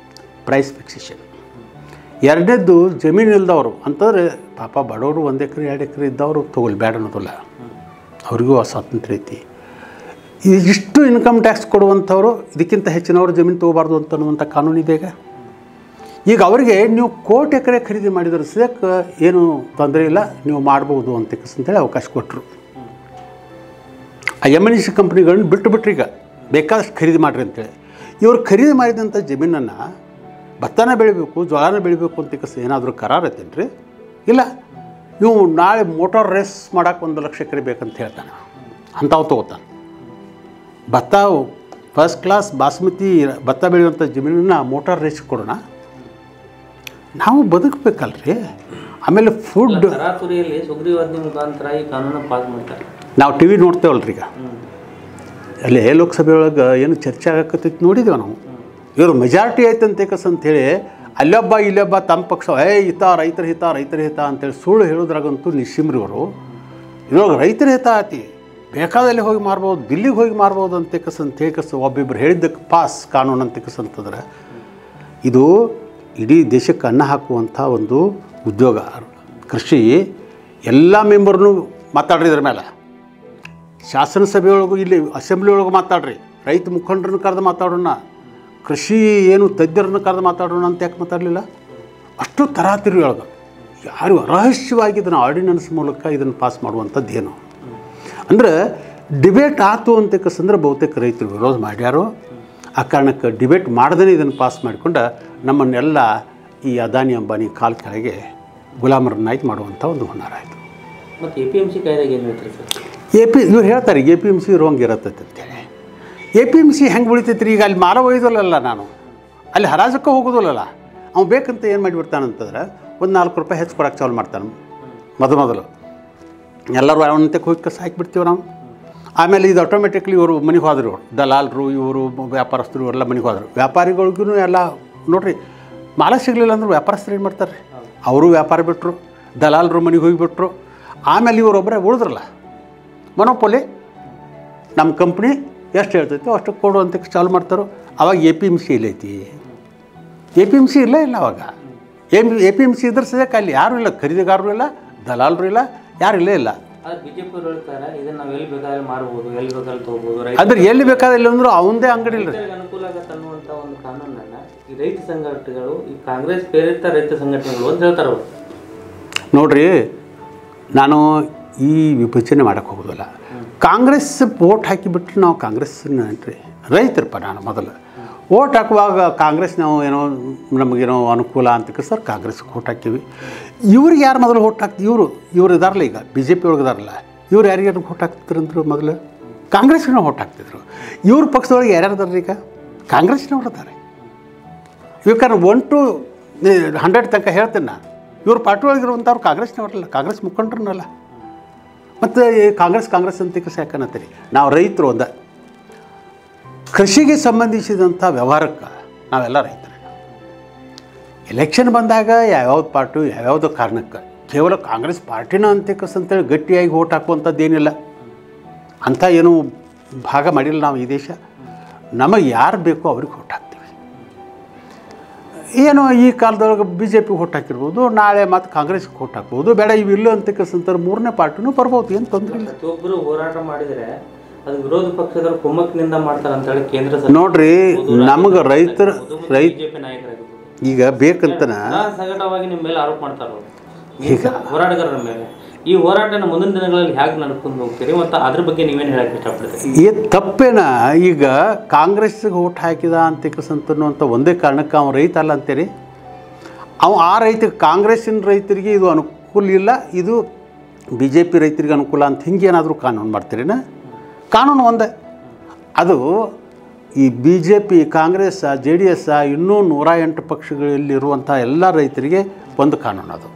ಪ್ರೈಸ್ ಫಿಕ್ಸೇಷನ್, ಎರಡನೇದ್ದು ಜಮೀನು ಇಲ್ದವರು ಅಂತಂದರೆ ಪಾಪ ಬಡವರು 1 ಎಕರೆ 2 ಎಕರೆ ಇದ್ದವರು ತೊಗೊಳ್ಳಿ, ಬೇಡ ಅನ್ನೋದಿಲ್ಲ, ಅವ್ರಿಗೂ ಆ ಸ್ವಾತಂತ್ರ್ಯ ಐತಿ. ಇಷ್ಟು ಇನ್ಕಮ್ ಟ್ಯಾಕ್ಸ್ ಕೊಡುವಂಥವ್ರು ಇದಕ್ಕಿಂತ ಹೆಚ್ಚಿನವರು ಜಮೀನು ತೊಗೋಬಾರ್ದು ಅನ್ನುವಂಥ ಕಾನೂನು ಇದೆ. ಈಗ ಅವರಿಗೆ ನೀವು 1 ಕೋಟಿ ಎಕರೆ ಖರೀದಿ ಮಾಡಿದ್ರೆ ಸದ್ಯಕ್ಕೆ ಏನು ತೊಂದರೆ ಇಲ್ಲ, ನೀವು ಮಾಡ್ಬೋದು ಅಂತೇಳಿ ಅವಕಾಶ ಕೊಟ್ಟರು. ಆ MNC ಕಂಪ್ನಿಗಳನ್ನ ಬಿಟ್ಟುಬಿಟ್ರಿ. ಈಗ ಬೇಕಾದಷ್ಟು ಖರೀದಿ ಮಾಡಿರಿ ಅಂತೇಳಿ. ಇವರು ಖರೀದಿ ಮಾಡಿದಂಥ ಜಮೀನನ್ನು ಭತ್ತನ ಬೆಳಿಬೇಕು, ಜೋಳನ ಬೆಳಿಬೇಕು ಅಂತ ಏನಾದರೂ ಕರಾರು ಐತೇನು ರೀ? ಇಲ್ಲ, ನೀವು ನಾಳೆ ಮೋಟಾರ್ ರೇಸ್ ಮಾಡೋಕೆ 1 ಲಕ್ಷ ಎಕರೆ ಬೇಕಂತ ಹೇಳ್ತಾನೆ, ಅಂಥವು ತೊಗೋತಾನೆ. ಭತ್ತ ಫಸ್ಟ್ ಕ್ಲಾಸ್ ಬಾಸ್ಮತಿ ಭತ್ತ ಬೆಳೆಯುವಂಥ ಜಮೀನನ್ನು ಮೋಟಾರ್ ರೇಸ್ ಕೊಡೋಣ, ನಾವು ಬದುಕಬೇಕಲ್ರಿ. ಆಮೇಲೆ ಫುಡ್ ತರಾತುರಿಯಲ್ಲಿ ಸುಗ್ರೀವಾಜ್ಞೆ ಮುಖಾಂತರ ಈ ಕಾನೂನು ಪಾಸ್ ಮಾಡ್ತಾರೆ. ನಾವು TV ನೋಡ್ತೇವಲ್ರಿ. ಈಗ ಅಲ್ಲಿ ಲೋಕಸಭೆ ಒಳಗೆ ಏನು ಚರ್ಚೆ ಆಗಕತ್ತೈತಿ ನೋಡಿದ್ದೇವೆ ನಾವು. ಇವರು ಮೆಜಾರಿಟಿ ಐತಂತೇಳಿ ಅಲ್ಲೊಬ್ಬ ಇಲ್ಲೊಬ್ಬ ತಮ್ಮ ಪಕ್ಷ ಹಿತ ರೈತರ ಹಿತ ಅಂತೇಳಿ ಸುಳ್ಳು ಹೇಳೋದ್ರಾಗಂತೂ ನಿಶ್ಚಿಮ್ರಿ ಅವರು. ಇವಾಗ ರೈತರ ಹಿತ ಆತಿ, ಬೇಕಾದಲ್ಲಿ ಹೋಗಿ ಮಾರ್ಬೋದು, ದಿಲ್ಲಿಗೆ ಹೋಗಿ ಮಾರ್ಬೋದು ಅಂತೇಳಿ ಒಬ್ಬಿಬ್ಬರು ಹೇಳಿದ್ದಕ್ಕೆ ಪಾಸ್ ಕಾನೂನು ಅಂತಂದ್ರೆ ಇದು ಇಡೀ ದೇಶಕ್ಕೆ ಅನ್ನ ಹಾಕುವಂಥ ಒಂದು ಉದ್ಯೋಗ. ಕೃಷಿ ಎಲ್ಲ ಮೆಂಬರ್ನೂ ಮಾತಾಡ್ರಿ ಇದ್ರ ಮೇಲೆ. ಶಾಸನಸಭೆಯೊಳಗೂ ಇಲ್ಲಿ ಅಸೆಂಬ್ಲಿ ಒಳಗೆ ಮಾತಾಡ್ರಿ, ರೈತ ಮುಖಂಡರನ್ನ ಕರೆದು ಮಾತಾಡೋಣ, ಕೃಷಿ ಏನು ತಜ್ಞರನ್ನ ಕರೆದು ಮಾತಾಡೋಣ ಅಂತ ಯಾಕೆ ಮಾತಾಡಲಿಲ್ಲ? ಅಷ್ಟು ತರಾತಿರಿ ಒಳಗೆ ಯಾರು ರಹಸ್ಯವಾಗಿ ಇದನ್ನು ಆರ್ಡಿನೆನ್ಸ್ ಮೂಲಕ ಇದನ್ನು ಪಾಸ್ ಮಾಡುವಂಥದ್ದು ಏನು ಅಂದರೆ ಡಿಬೇಟ್ ಆಯ್ತು ಅಂತಕ್ಕಂದ್ರೆ ಬಹುತೇಕ ರೈತರು ವಿರೋಧ ಮಾಡ್ಯಾರೋ. ಆ ಕಾರಣಕ್ಕೆ ಡಿಬೇಟ್ ಮಾಡ್ದೇ ಇದನ್ನು ಪಾಸ್ ಮಾಡಿಕೊಂಡು ನಮ್ಮನ್ನೆಲ್ಲ ಈ ಅದಾನಿ ಅಂಬಾನಿ ಕಾಲ ಕೆಳಗೆ ಗುಲಾಮರನ್ನಾಯ್ತು ಮಾಡುವಂಥ ಒಂದು ಹುನ್ನಾರ ಆಯಿತು. ಮತ್ತು APMC ಕಾಯ್ದೆಗೆ ಏನು ಹೇಳ್ತೀರಿ ಸರ್? ಇವ್ರು ಹೇಳ್ತಾರೆ APMC ರೋಂಗ್ ಇರತ್ತೈತೆ ಅಂತೇಳಿ. APMC ಹೆಂಗೆ ಉಳಿತೈತೆ ರೀ? ಈಗ ಅಲ್ಲಿ ಮಾಲ ಒಯ್ದಲ್ಲ, ನಾನು ಅಲ್ಲಿ ಹರಾಜಕ್ಕೆ ಹೋಗೋದಿಲ್ಲಲ್ಲ. ಅವ್ನು ಬೇಕಂತ ಏನು ಮಾಡಿಬಿಡ್ತಾನಂತಂದ್ರೆ ಒಂದು 4 ರೂಪಾಯಿ ಹೆಚ್ಚು ಕೊಡೋಕ್ಕೆ ಚಾಲು ಮಾಡ್ತಾನೆ ಮೊದಲು. ಎಲ್ಲರೂ ಅವನಂತೆ ಹೋಗಿ ಕಸ ಹಾಕಿಬಿಡ್ತೀವಿ ನಾವು. ಆಮೇಲೆ ಇದು ಆಟೋಮೆಟಿಕ್ಲಿ ಇವರು ಮನೆಗೆ ಹೋದರು, ದಲಾಲರು ಇವರು ವ್ಯಾಪಾರಸ್ಥರು ಇವರೆಲ್ಲ ಮನೆಗೆ ಹೋದರು. ವ್ಯಾಪಾರಿಗಳಿಗೂ ಎಲ್ಲ ನೋಡಿರಿ, ಮಾಲ ಸಿಗಲಿಲ್ಲ ಅಂದ್ರೆ ವ್ಯಾಪಾರಸ್ಥರು ಏನು ಮಾಡ್ತಾರೆ ರೀ? ಅವರು ವ್ಯಾಪಾರ ಬಿಟ್ಟರು, ದಲಾಲರು ಮನೆಗೆ ಹೋಗಿಬಿಟ್ರು. ಆಮೇಲೆ ಇವರೊಬ್ಬರೇ ಉಳಿದ್ರಲ್ಲ, ಮೊನೋಪೊಲಿ ನಮ್ಮ ಕಂಪ್ನಿ ಎಷ್ಟು ಹೇಳ್ತೈತೆ ಅಷ್ಟು ಕೊಡುವಂತ ಚಾಲು ಮಾಡ್ತಾರೋ. ಅವಾಗ APMC ಇಲ್ಲೈತಿ. APMC ಇಲ್ಲ ಅವಾಗ. APMC ಇದ್ರೆ ಸದ್ಯಕ್ಕೆ ಅಲ್ಲಿ ಯಾರೂ ಇಲ್ಲ, ಖರೀದಿಗಾರರು ಇಲ್ಲ, ದಲಾಲರು ಇಲ್ಲ, ಯಾರು ಇಲ್ಲೇ ಇಲ್ಲ. BJP ಹೇಳ್ತಾರೆ ಇದನ್ನು ನಾವು ಎಲ್ಲಿ ಬೇಕಾದ್ರೆ ಮಾರ್ಬೋದು, ಎಲ್ಲಿ ಬೇಕಾದ್ರೆ ತೊಗೋಬೋದು, ಅಂದ್ರೆ ಎಲ್ಲಿ ಬೇಕಾದಿಲ್ಲ ಅಂದರೂ ಅವಂದೇ ಅಂಗಡಿ ಇಲ್ಲ. ಅನುಕೂಲ ಆಗತ್ತೆ ಅನ್ನುವಂಥ ಒಂದು ಕಾನೂನನ್ನು ಈ ರೈತ ಸಂಘಟನೆಗಳು, ಈ ಕಾಂಗ್ರೆಸ್ ಪ್ರೇರಿತ ರೈತ ಸಂಘಟನೆಗಳು ಅಂತ ಹೇಳ್ತಾರೆ ಅವರು. ನೋಡ್ರಿ, ನಾನು ಈ ವಿಭಜನೆ ಮಾಡೋಕ್ಕೆ ಹೋಗೋದಿಲ್ಲ. ಕಾಂಗ್ರೆಸ್ ವೋಟ್ ಹಾಕಿಬಿಟ್ರೆ ನಾವು ಕಾಂಗ್ರೆಸ್ನ ರೀ ರೈತರಪ್ಪ. ನಾನು ಮೊದಲು ವೋಟ್ ಹಾಕುವಾಗ ಕಾಂಗ್ರೆಸ್ ನಾವು ಏನೋ ನಮಗೇನೋ ಅನುಕೂಲ ಅಂತ ಸರ್ ಕಾಂಗ್ರೆಸ್ಗೆ ವೋಟ್ ಹಾಕೀವಿ. ಇವ್ರಿಗೆ ಯಾರು ಮೊದಲು ವೋಟ್ ಹಾಕ್ತೀವಿ? ಇವರು ಇದಾರಲ್ಲ, ಈಗ BJP ಒಳಗೆ ಇದಾರಲ್ಲ, ಇವ್ರು ಯಾರಿಗಾರು ವೋಟ್ ಹಾಕ್ತಿರಂದ್ರು ಮೊದಲು ಕಾಂಗ್ರೆಸ್ಗೆ ವೋಟ್ ಹಾಕ್ತಿದ್ರು. ಇವ್ರ ಪಕ್ಷದೊಳಗೆ ಯಾರ್ಯಾರು ಇದಾರೆ ಈಗ? ಕಾಂಗ್ರೆಸ್ನವ್ರು ಇದ್ದಾರೆ. ಇವಾಗ 1 to 100 ತನಕ ಹೇಳ್ತೇನೆ ನಾನು. ಇವ್ರ ಪಾರ್ಟಿ ಒಳಗಿರುವಂಥವ್ರು ಕಾಂಗ್ರೆಸ್ನವ್ರಲ್ಲ, ಕಾಂಗ್ರೆಸ್ ಮುಖಂಡ್ರನ್ನಲ್ಲ. ಮತ್ತು ಕಾಂಗ್ರೆಸ್ ಅಂತ ಯಾಕನ್ನತ್ತೀರಿ? ನಾವು ರೈತರು ಒಂದ ಕೃಷಿಗೆ ಸಂಬಂಧಿಸಿದಂಥ ವ್ಯವಹಾರಕ್ಕೆ ನಾವೆಲ್ಲ ರೈತರು. ಎಲೆಕ್ಷನ್ ಬಂದಾಗ ಯಾವ್ಯಾವ್ದು ಪಾರ್ಟಿ ಯಾವ್ಯಾವುದೋ ಕಾರಣಕ್ಕೆ ಕೇವಲ ಕಾಂಗ್ರೆಸ್ ಪಾರ್ಟಿನ ಅಂತೇಳಿ ಗಟ್ಟಿಯಾಗಿ ವೋಟ್ ಹಾಕುವಂಥದ್ದು ಏನಿಲ್ಲ. ಅಂಥ ಏನೂ ಭಾಗ ಮಾಡಿಲ್ಲ ನಾವು ಈ ದೇಶ. ನಮಗೆ ಯಾರು ಬೇಕೋ ಅವ್ರಿಗೆ ವೋಟ್ ಹಾಕ್ತೀವಿ. ಏನೋ ಈ ಕಾಲದೊಳಗೆ BJP ವೋಟ್ ಹಾಕಿರ್ಬೋದು, ನಾಳೆ ಮತ್ತು ಕಾಂಗ್ರೆಸ್ಗೆ ವೋಟ್ ಹಾಕ್ಬೋದು, ಬೇಡ ಇವಿಲ್ಲ ಅಂತಕ್ಕಂಥ ಮೂರನೇ ಪಾರ್ಟಿನೂ ಬರ್ಬೋದು, ಏನು ತೊಂದರೆ ಇಲ್ಲ. ಒಬ್ಬರು ಹೋರಾಟ ಮಾಡಿದರೆ ಅದು ವಿರೋಧ ಪಕ್ಷದವರು ಕುಮ್ಮಕ್ಕಿನಿಂದ ಮಾಡ್ತಾರೆ ಅಂತ ಹೇಳಿ ಕೇಂದ್ರ ಸರ್ಕಾರ ನೋಡ್ರಿ, ನಮಗೆ ರೈತ BJP ನಾಯಕರಾಗಿರ್ಬೋದು ಈಗ ಬೇಕಂತನ ಸಗಟವಾಗಿ ನಿಮ್ಮ ಮೇಲೆ ಆರೋಪ ಮಾಡ್ತಾರೆ ಈಗ ಹೋರಾಟಗಾರರ ಮೇಲೆ. ಈ ಹೋರಾಟನ ಮುಂದಿನ ದಿನಗಳಲ್ಲಿ ಹೇಗೆ ನಡ್ಕೊಂಡು ಹೋಗ್ತೀರಿ ಮತ್ತು ಅದ್ರ ಬಗ್ಗೆ ನೀವೇನು ಹೇಳಕ್ಕೆ ಇಷ್ಟಪಡ್ತೀರಿ? ಈ ತಪ್ಪೇನ? ಈಗ ಕಾಂಗ್ರೆಸ್ಗೆ ವೋಟ್ ಹಾಕಿದ ಅಂತಕ್ಕಂಥ ಒಂದೇ ಕಾರಣಕ್ಕೆ ಅವ್ನು ರೈತ ಅಲ್ಲ ಅಂತೀರಿ. ಆ ರೈತ ಕಾಂಗ್ರೆಸ್ಸಿನ ರೈತರಿಗೆ ಇದು ಅನುಕೂಲ ಇಲ್ಲ, ಇದು BJP ರೈತರಿಗೆ ಅನುಕೂಲ ಅಂತ ಹಿಂಗೇನಾದರೂ ಕಾನೂನು ಮಾಡ್ತೀರಿನ? ಕಾನೂನು ಒಂದೇ. ಅದು ಈ BJP, ಕಾಂಗ್ರೆಸ್, JDS ಇನ್ನೂ 108 ಪಕ್ಷಗಳಲ್ಲಿರುವಂಥ ಎಲ್ಲ ರೈತರಿಗೆ ಒಂದು ಕಾನೂನು. ಅದು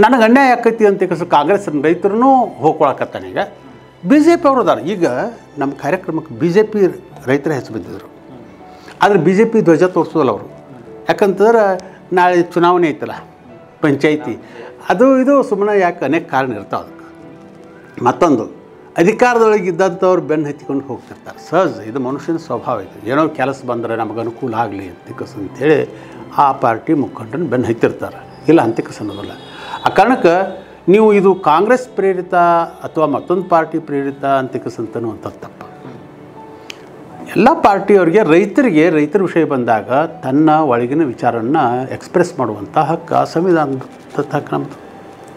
ನನಗೆ ಅನ್ಯಾಯ ಆಕೈತಿ ಅಂತ ಕಾಂಗ್ರೆಸ್ ರೈತರೂ ಹೋಗ್ಕೊಳಕತ್ತಾನೆ. ಈಗ BJP ಅವರು ಅದಾರ. ಈಗ ನಮ್ಮ ಕಾರ್ಯಕ್ರಮಕ್ಕೆ BJP ರೈತರ ಹೆಸರು ಬಿದ್ದಿದ್ರು, ಆದರೆ BJP ಧ್ವಜ ತೋರಿಸೋಲ್ಲ ಅವರು. ಯಾಕಂತಂದ್ರೆ ನಾಳೆ ಚುನಾವಣೆ ಐತಲ್ಲ, ಪಂಚಾಯಿತಿ, ಅದು ಇದು ಸುಮ್ಮನೆ ಯಾಕೆ ಅನೇಕ ಕಾರಣ ಇರ್ತಾವೆ ಅದಕ್ಕೆ. ಮತ್ತೊಂದು, ಅಧಿಕಾರದೊಳಗೆ ಇದ್ದಂಥವ್ರು ಬೆನ್ನು ಹತ್ತಿಕೊಂಡು ಹೋಗ್ತಿರ್ತಾರೆ. ಸಹಜ, ಇದು ಮನುಷ್ಯನ ಸ್ವಭಾವ. ಇದು ಏನೋ ಕೆಲಸ ಬಂದರೆ ನಮಗೆ ಅನುಕೂಲ ಆಗಲಿ ಅಂತೇಳಿ ಆ ಪಾರ್ಟಿ ಮುಖಂಡನ ಬೆನ್ನು ಹತ್ತಿರ್ತಾರೆ. ಇಲ್ಲ ಅನ್ನೋದಿಲ್ಲ. ಆ ಕಾರಣಕ್ಕೆ ನೀವು ಇದು ಕಾಂಗ್ರೆಸ್ ಪ್ರೇರಿತ ಅಥವಾ ಮತ್ತೊಂದು ಪಾರ್ಟಿ ಪ್ರೇರಿತ ಅಂತಕ್ಕಂಥದ್ದು ತಪ್ಪು. ಎಲ್ಲ ಪಾರ್ಟಿಯವರಿಗೆ ರೈತರ ವಿಷಯ ಬಂದಾಗ ತನ್ನ ಒಳಗಿನ ವಿಚಾರವನ್ನು ಎಕ್ಸ್ಪ್ರೆಸ್ ಮಾಡುವಂಥ ಹಕ್ಕು ಸಂವಿಧಾನದ ಹಕ್ಕು ನಮ್ಮದು.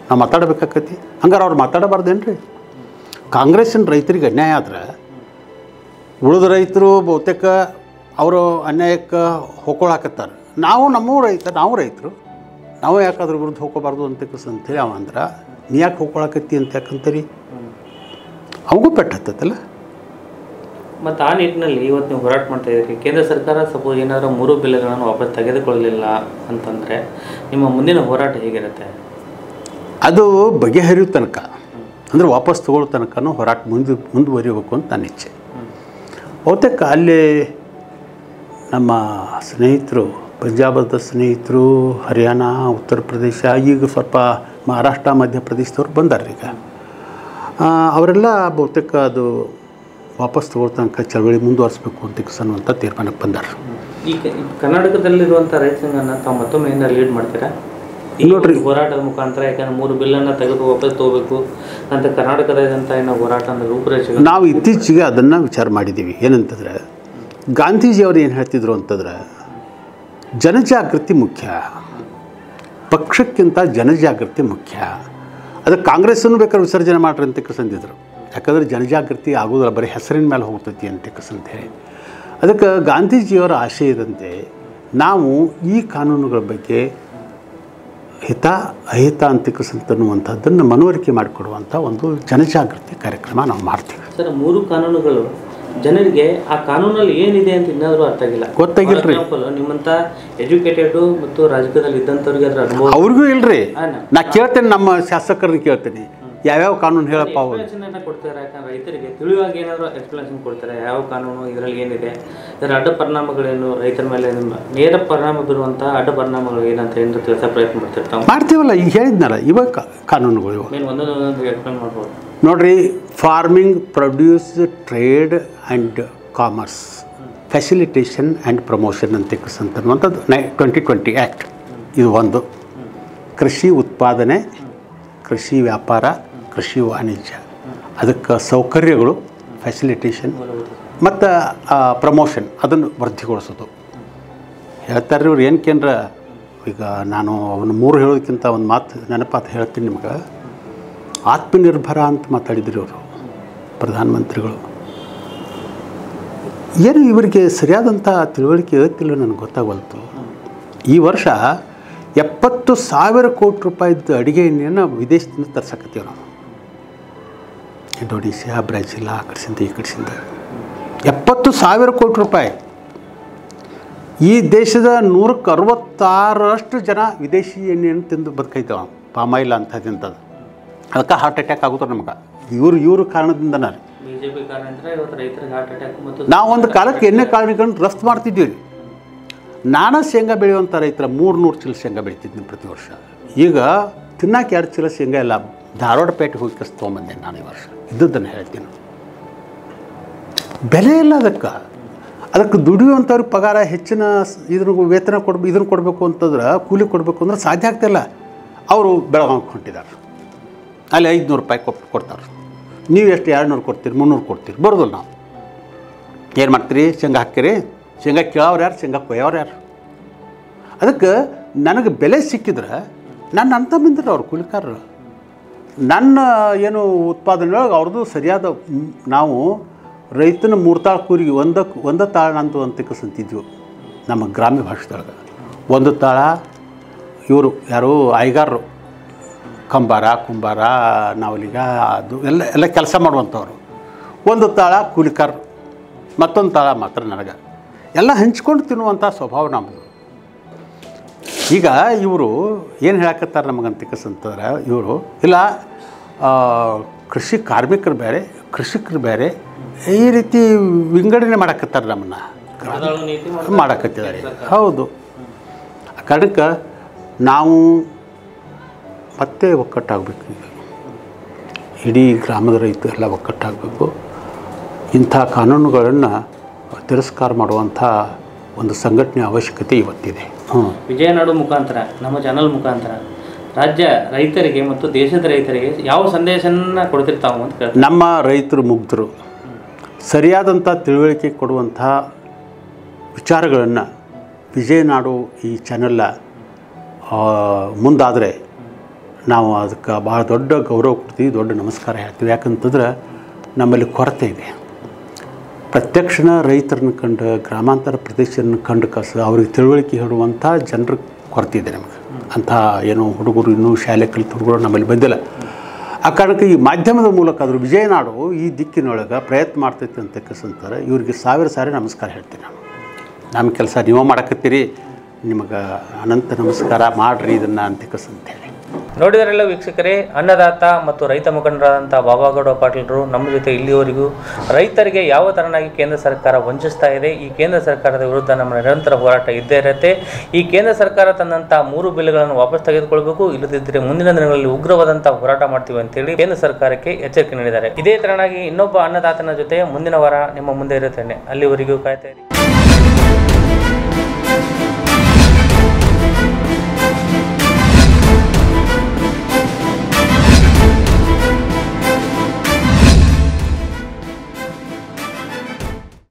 ನಾವು ಮಾತಾಡಬೇಕಾಕತಿ. ಹಂಗಾರೆ ಅವ್ರು ಮಾತಾಡಬಾರ್ದೇನು ರೀ? ಕಾಂಗ್ರೆಸ್ಸಿನ ರೈತರಿಗೆ ಅನ್ಯಾಯ ಆದ್ರೆ ಉಳಿದ ರೈತರು ಬಹುತೇಕ ಅವರು ಅನ್ಯಾಯಕ್ಕೆ ಹೋಗ್ಕೊಳಕತ್ತಾರೆ. ನಾವು ರೈತರು ನಾವು ಯಾಕೆ ಅದ್ರ ವಿರುದ್ಧ ಹೋಗ್ಕೋಬಾರ್ದು ಅಂತೇಳಿ ಅವ ಅಂದ್ರೆ, ನೀ ಯಾಕೆ ಹೋಗ್ಕೊಳಕತ್ತಿ ಅಂತ ಯಾಕಂತೀರಿ? ಅವಗೂ ಪೆಟ್ಟತ್ತಲ್ಲ. ಮತ್ತು ಆ ನಿಟ್ಟಿನಲ್ಲಿ ಇವತ್ತು ನೀವು ಹೋರಾಟ ಮಾಡ್ತಾ ಇದ್ದೀರಿ. ಕೇಂದ್ರ ಸರ್ಕಾರ ಸಪೋಸ್ ಏನಾದರೂ 3 ಬಿಲ್ಗಳನ್ನು ವಾಪಸ್ ತೆಗೆದುಕೊಳ್ಳಲಿಲ್ಲ ಅಂತಂದರೆ ನಿಮ್ಮ ಮುಂದಿನ ಹೋರಾಟ ಹೇಗಿರುತ್ತೆ? ಅದು ಬಗೆಹರಿಯೋ ತನಕ, ಅಂದರೆ ವಾಪಸ್ ತಗೊಳ್ಳೋ ತನಕನೂ ಹೋರಾಟ ಮುಂದುವರಿಬೇಕು ಅಂತ ನನ್ನ ಇಚ್ಛೆ. ಬಹುತೇಕ ಅಲ್ಲಿ ನಮ್ಮ ಸ್ನೇಹಿತರು, ಪಂಜಾಬದ ಸ್ನೇಹಿತರು, ಹರಿಯಾಣ, ಉತ್ತರ ಪ್ರದೇಶ, ಈಗ ಸ್ವಲ್ಪ ಮಹಾರಾಷ್ಟ್ರ, ಮಧ್ಯಪ್ರದೇಶದವ್ರು ಬಂದಾರೆ. ಈಗ ಅವರೆಲ್ಲ ಬಹುತೇಕ ಅದು ವಾಪಸ್ ತಗೊಳ್ಳೋ ತನಕ ಚಳವಳಿ ಮುಂದುವರಿಸಬೇಕು ಅಂತ ತೀರ್ಮಾನಕ್ಕೆ ಬಂದಾರೆ. ಈಗ ಕರ್ನಾಟಕದಲ್ಲಿರುವಂಥ ರೈತ ಸಂಘನ ತಾವು ಮತ್ತೊಮ್ಮೆ ಏನಾರು ಲೀಡ್ ಮಾಡ್ತೀರಾ? ನೋಡ್ರಿ, ಹೋರಾಟದ ಮುಖಾಂತರ, ಯಾಕಂದ್ರೆ 3 ಬಿಲ್ಲನ್ನು ತೆಗೆದು ವಾಪಸ್ ತಗೋಬೇಕು ಅಂತ ಕರ್ನಾಟಕದಾದಂಥ ಏನೋ ಹೋರಾಟ ಅಂದ್ರೆ ರೂಪುರೇಷೆ ನಾವು ಇತ್ತೀಚೆಗೆ ಅದನ್ನು ವಿಚಾರ ಮಾಡಿದ್ದೀವಿ. ಏನಂತಂದರೆ, ಗಾಂಧೀಜಿಯವರು ಏನು ಹೇಳ್ತಿದ್ರು ಅಂತಂದ್ರೆ, ಜನಜಾಗೃತಿ ಮುಖ್ಯ, ಪಕ್ಷಕ್ಕಿಂತ ಜನಜಾಗೃತಿ ಮುಖ್ಯ. ಅದಕ್ಕೆ ಕಾಂಗ್ರೆಸ್ಸನ್ನು ಬೇಕಾದ್ರೆ ವಿಸರ್ಜನೆ ಮಾಡ್ರಿ ಅಂತ ಕಸಂದಿದ್ರು. ಯಾಕಂದರೆ ಜನಜಾಗೃತಿ ಆಗೋದಿಲ್ಲ, ಬರೀ ಹೆಸರಿನ ಮೇಲೆ ಹೋಗ್ತೈತಿ ಅಂತ ಹೇಳಿ. ಅದಕ್ಕೆ ಗಾಂಧೀಜಿಯವರ ಆಶಯದಂತೆ ನಾವು ಈ ಕಾನೂನುಗಳ ಬಗ್ಗೆ ಹಿತ ಅಹಿತ ಅಂತಕ್ಕಂಥದ್ದನ್ನು ಮನವರಿಕೆ ಮಾಡಿಕೊಡುವಂಥ ಒಂದು ಜನಜಾಗೃತಿ ಕಾರ್ಯಕ್ರಮ ನಾವು ಮಾಡ್ತೀವಿ. ಸರ್, 3 ಕಾನೂನುಗಳು ಜನರಿಗೆ ಆ ಕಾನೂನಲ್ಲಿ ಏನಿದೆ ಅಂತ ಇನ್ನಾದರೂ ಅರ್ಥ ಆಗಿಲ್ಲ. ಗೊತ್ತಾಗಿಲ್ರಿ. ನಿಮ್ಮಂಥ ಎಜುಕೇಟೆಡ್ ಮತ್ತು ರಾಜಕೀಯದಲ್ಲಿ ಇದ್ದಂಥವ್ರಿಗೆ ಅದರ ಅನುಭವ ಅವ್ರಿಗೂ ಇಲ್ರಿ. ನಾ ಕೇಳ್ತೇನೆ, ನಮ್ಮ ಶಾಸಕರನ್ನ ಕೇಳ್ತೇನೆ, ಯಾವ್ಯಾವ ಕಾನೂನು ಹೇಳಪ್ಪ ಅವರು ಕೊಡ್ತಾರೆ. ಯಾಕಂದ್ರೆ ರೈತರಿಗೆ ತಿಳಿಯುವಾಗ ಏನಾದರೂ ಎಕ್ಸ್ಪ್ಲನೇಷನ್ ಕೊಡ್ತಾರೆ, ಯಾವ ಕಾನೂನು ಇದರಲ್ಲಿ ಏನಿದೆ, ಇದರ ಅಡ್ಡ ಪರಿಣಾಮಗಳೇನು, ರೈತರ ಮೇಲೆ ನೇರ ಪರಿಣಾಮ ಬೀರುವಂತಹ ಅಡ್ಡ ಪರಿಣಾಮಗಳು ಏನಂತ ಏನಾದ್ರು ತಿಳಿಸೋ ಪ್ರಯತ್ನ ಮಾಡ್ತೀವಲ್ಲ. ಈಗ ಹೇಳಿದ್ನಲ್ಲ, ಇವಾಗ ಕಾನೂನುಗಳು ಒಂದೊಂದು ಎಕ್ಸ್ಪ್ಲೇನ್ ಮಾಡ್ಬೋದು ನೋಡ್ರಿ. Farming, produce, trade and commerce, facilitation and promotion ಅಂತಕ್ಕಂಥದ್ದು 2020 ಆ್ಯಕ್ಟ್. ಇದು ಒಂದು. ಕೃಷಿ ಉತ್ಪಾದನೆ, ಕೃಷಿ ವ್ಯಾಪಾರ, ಕೃಷಿ ವಾಣಿಜ್ಯ, ಅದಕ್ಕೆ ಸೌಕರ್ಯಗಳು, ಫೆಸಿಲಿಟೇಷನ್ ಮತ್ತು ಪ್ರಮೋಷನ್, ಅದನ್ನು ವೃದ್ಧಿಗೊಳಿಸೋದು. ಹೇಳ್ತಾರೆ ಇವ್ರು ಏನಕ್ಕೇನ್ರ. ಈಗ ನಾನು ಅವನು 3 ಹೇಳೋದಕ್ಕಿಂತ ಒಂದು ಮಾತು ನೆನಪಾತು ಹೇಳ್ತೀನಿ ನಿಮ್ಗೆ. ಆತ್ಮನಿರ್ಭರ ಅಂತ ಮಾತಾಡಿದ್ರು ಅವರು ಪ್ರಧಾನಮಂತ್ರಿಗಳು. ಏನು ಇವರಿಗೆ ಸರಿಯಾದಂಥ ತಿಳುವಳಿಕೆ ಇರುತ್ತಿಲ್ಲ, ನನಗೆ ಗೊತ್ತಾಗಲ್ತು. ಈ ವರ್ಷ 70,000 ಕೋಟಿ ರೂಪಾಯಿದ್ದು ಅಡುಗೆ ಎಣ್ಣೆಯನ್ನು ವಿದೇಶದಿಂದ ತರ್ಸಕತ್ತೀವಿ ನಾವು. ಇಂಡೋನೇಷ್ಯಾ, ಬ್ರೆಜಿಲ್, ಆ ಕಡೆಸಿಂದ ಈ ಕಡೆಸಿಂದ 70,000 ಕೋಟಿ ರೂಪಾಯಿ. ಈ ದೇಶದ 166% ಜನ ವಿದೇಶಿ ಎಣ್ಣೆಯನ್ನು ತಿಂದು ಬದುಕೈತವ. ಪಾಮಾಯಿಲ್ ಅಂತ ತಿಂತದ್ದು. ಅದಕ್ಕೆ ಹಾರ್ಟ್ ಅಟ್ಯಾಕ್ ಆಗುತ್ತೆ ನಮ್ಗೆ. ಇವ್ರ ಕಾರಣದಿಂದ ನಾನು ಬಿಜೆಪಿ ರೈತರಿಗೆ ಹಾರ್ಟ್ ಅಟ್ಯಾಕ್. ನಾವು ಒಂದು ಕಾಲಕ್ಕೆ ಎಣ್ಣೆ ಕಾಳುಗಳನ್ನು ರಫ್ತು ಮಾಡ್ತಿದ್ದೀವಿ. ನಾನು ಶೇಂಗಾ ಬೆಳೆಯುವಂಥ ರೈತರ 300 ಚೀಲ ಶೇಂಗಾ ಬೆಳಿತಿದ್ದೀನಿ ಪ್ರತಿ ವರ್ಷ. ಈಗ ತಿನ್ನಕ್ಕೆ 2 ಚೀಲ ಶೇಂಗಾ ಇಲ್ಲ, ಧಾರವಾಡ ಪೇಟೆಗೆ ಹೋಗಿ ತೊಗೊಂಬಂದೆ ನಾನು ಈ ವರ್ಷ. ಇದ್ದದ್ದನ್ನು ಹೇಳ್ತೀನಿ. ಬೆಲೆ ಇಲ್ಲ ಅದಕ್ಕೆ ದುಡಿಯುವಂಥವ್ರಿಗೆ ಪಗಾರ ಹೆಚ್ಚಿನ ವೇತನ ಇದನ್ನು ಕೊಡಬೇಕು ಅಂತಂದ್ರೆ, ಕೂಲಿ ಕೊಡಬೇಕು ಅಂದ್ರೆ ಸಾಧ್ಯ ಆಗ್ತಾಯಿಲ್ಲ. ಅವರು ಬೆಳಗಾವಿಗೆ ಹೊಂಟಿದ್ದಾರೆ, ಅಲ್ಲಿ 500 ರೂಪಾಯಿ ಕೊಡ್ತಾರೆ. ನೀವು ಎಷ್ಟು 200 ಕೊಡ್ತೀರಿ, 300 ಕೊಡ್ತೀರಿ, ಬರೋದಿಲ್ಲ. ನಾವು ಏನು ಮಾಡ್ತೀರಿ? ಶೇಂಗಾ ಹಾಕ್ತೀರಿ. ಶೇಂಗಾ ಕೇಳೋರು ಯಾರು, ಶೇಂಗಾ ಕೊಯ್ಯೋರು ಯಾರು? ಅದಕ್ಕೆ ನನಗೆ ಬೆಲೆ ಸಿಕ್ಕಿದ್ರೆ ನನ್ನ ಅಂತ ಬಂದಿರೋ ಅವ್ರು ಕೂಲಿಕಾರರು. ನನ್ನ ಏನು ಉತ್ಪಾದನೆ ಒಳಗೆ ಅವ್ರದ್ದು ಸರಿಯಾದ, ನಾವು ರೈತನ 3 ತಾಳು ಕೂರಿಗೆ ಒಂದು ತಾಳ ನಂದು ಅಂತಕ್ಕಂತಿದ್ವು ನಮ್ಮ ಗ್ರಾಮ್ಯ ಭಾಷೆದೊಳಗೆ. 1 ತಾಳ ಇವರು ಯಾರು ಐಗಾರರು, ಕಂಬಾರ, ಕುಂಬಾರ, ನಾವಲಿಗ, ಅದು ಎಲ್ಲ ಕೆಲಸ ಮಾಡುವಂಥವ್ರು. 1 ತಾಳ ಕೂಲಿಕಾರ, ಮತ್ತೊಂದು ತಾಳ ಮಾತ್ರ ನನಗೆ. ಎಲ್ಲ ಹಂಚ್ಕೊಂಡು ತಿನ್ನುವಂಥ ಸ್ವಭಾವ ನಮ್ಮದು. ಈಗ ಇವರು ಏನು ಹೇಳಕತ್ತಾರೆ ನಮಗಂತಕ್ಕಂತಂದ್ರೆ, ಇವರು ಇಲ್ಲ ಕೃಷಿ ಕಾರ್ಮಿಕರು ಬೇರೆ, ಕೃಷಿಕರು ಬೇರೆ, ಈ ರೀತಿ ವಿಂಗಡಣೆ ಮಾಡಕತ್ತಾರೆ ನಮ್ಮನ್ನು, ಮಾಡಕತ್ತಿದ್ದಾರೆ. ಹೌದು. ಆ ಕಾರಣಕ್ಕೆ ನಾವು ಮತ್ತೆ ಒಕ್ಕಟ್ಟಾಗಬೇಕು. ಈಗ ಇಡೀ ಗ್ರಾಮದ ರೈತರು ಎಲ್ಲ ಒಕ್ಕಟ್ಟಾಗಬೇಕು. ಇಂಥ ಕಾನೂನುಗಳನ್ನು ತಿರಸ್ಕಾರ ಮಾಡುವಂಥ ಒಂದು ಸಂಘಟನೆ ಅವಶ್ಯಕತೆ ಇವತ್ತಿದೆ. ವಿಜಯನಾಡು ಮುಖಾಂತರ, ನಮ್ಮ ಚಾನಲ್ ಮುಖಾಂತರ ರಾಜ್ಯ ರೈತರಿಗೆ ಮತ್ತು ದೇಶದ ರೈತರಿಗೆ ಯಾವ ಸಂದೇಶನ ಕೊಡ್ತಿರ್ತಾವೆ ಅಂತ ಕೇಳ್ತಾರೆ. ನಮ್ಮ ರೈತರು ಮುಗ್ಧರು, ಸರಿಯಾದಂಥ ತಿಳುವಳಿಕೆ ಕೊಡುವಂಥ ವಿಚಾರಗಳನ್ನು ವಿಜಯನಾಡು ಈ ಚಾನಲ್ಲ ಮುಂದಾದರೆ ನಾವು ಅದಕ್ಕೆ ಭಾಳ ದೊಡ್ಡ ಗೌರವ ಕೊಡ್ತೀವಿ, ದೊಡ್ಡ ನಮಸ್ಕಾರ ಹೇಳ್ತೀವಿ. ಯಾಕಂತಂದ್ರೆ ನಮ್ಮಲ್ಲಿ ಕೊರತೆ ಇದೆ. ಪ್ರತ್ಯಕ್ಷಣ ರೈತರನ್ನ ಕಂಡು, ಗ್ರಾಮಾಂತರ ಪ್ರದೇಶವನ್ನು ಕಂಡು ಅವ್ರಿಗೆ ತಿಳುವಳಿಕೆ ಹೇಳುವಂಥ ಜನರ ಕೊರತೆ ಇದೆ ನಮಗೆ. ಅಂಥ ಏನೋ ಹುಡುಗರು ಇನ್ನೂ ಶಾಲೆ ಕಲಿತ ಹುಡುಗರು ನಮ್ಮಲ್ಲಿ ಬಂದಿಲ್ಲ. ಆ ಕಾರಣಕ್ಕೆ ಈ ಮಾಧ್ಯಮದ ಮೂಲಕ ಆದರೂ ವಿಜಯನಾಡು ಈ ದಿಕ್ಕಿನೊಳಗೆ ಪ್ರಯತ್ನ ಮಾಡ್ತೈತೆ ಅಂತಕ್ಕಂತಾರೆ. ಇವ್ರಿಗೆ ಸಾವಿರ ಸಾರಿ ನಮಸ್ಕಾರ ಹೇಳ್ತೀನಿ. ನಮ್ಮ ಕೆಲಸ ನೀವು ಮಾಡಕತ್ತೀರಿ, ನಿಮಗೆ ಅನಂತ ನಮಸ್ಕಾರ, ಮಾಡಿರಿ ಇದನ್ನು ಅಂತಕ್ಕಂತೇಳಿ. ನೋಡಿದರೆಲ್ಲ ವೀಕ್ಷಕರೇ, ಅನ್ನದಾತ ಮತ್ತು ರೈತ ಮುಖಂಡರಾದಂಥ ಬಾಬಾಗೌಡ ಪಾಟೀಲರು ನಮ್ಮ ಜೊತೆ ಇಲ್ಲಿವರೆಗೂ ರೈತರಿಗೆ ಯಾವ ಥರನಾಗಿ ಕೇಂದ್ರ ಸರ್ಕಾರ ವಂಚಿಸ್ತಾ ಇದೆ, ಈ ಕೇಂದ್ರ ಸರ್ಕಾರದ ವಿರುದ್ಧ ನಮ್ಮ ನಿರಂತರ ಹೋರಾಟ ಇದ್ದೇ ಇರುತ್ತೆ. ಈ ಕೇಂದ್ರ ಸರ್ಕಾರ ತಂದಂಥ 3 ಬಿಲ್ಗಳನ್ನು ವಾಪಸ್ ತೆಗೆದುಕೊಳ್ಬೇಕು, ಇಲ್ಲದಿದ್ದರೆ ಮುಂದಿನ ದಿನಗಳಲ್ಲಿ ಉಗ್ರವಾದಂಥ ಹೋರಾಟ ಮಾಡ್ತೀವಿ ಅಂತೇಳಿ ಕೇಂದ್ರ ಸರ್ಕಾರಕ್ಕೆ ಎಚ್ಚರಿಕೆ ನೀಡಿದ್ದಾರೆ. ಇದೇ ಥರನಾಗಿ ಇನ್ನೊಬ್ಬ ಅನ್ನದಾತನ ಜೊತೆ ಮುಂದಿನ ವಾರ ನಿಮ್ಮ ಮುಂದೆ ಇರುತ್ತೇನೆ. ಅಲ್ಲಿವರೆಗೂ ಕಾಯ್ತಾ ಇರಿ.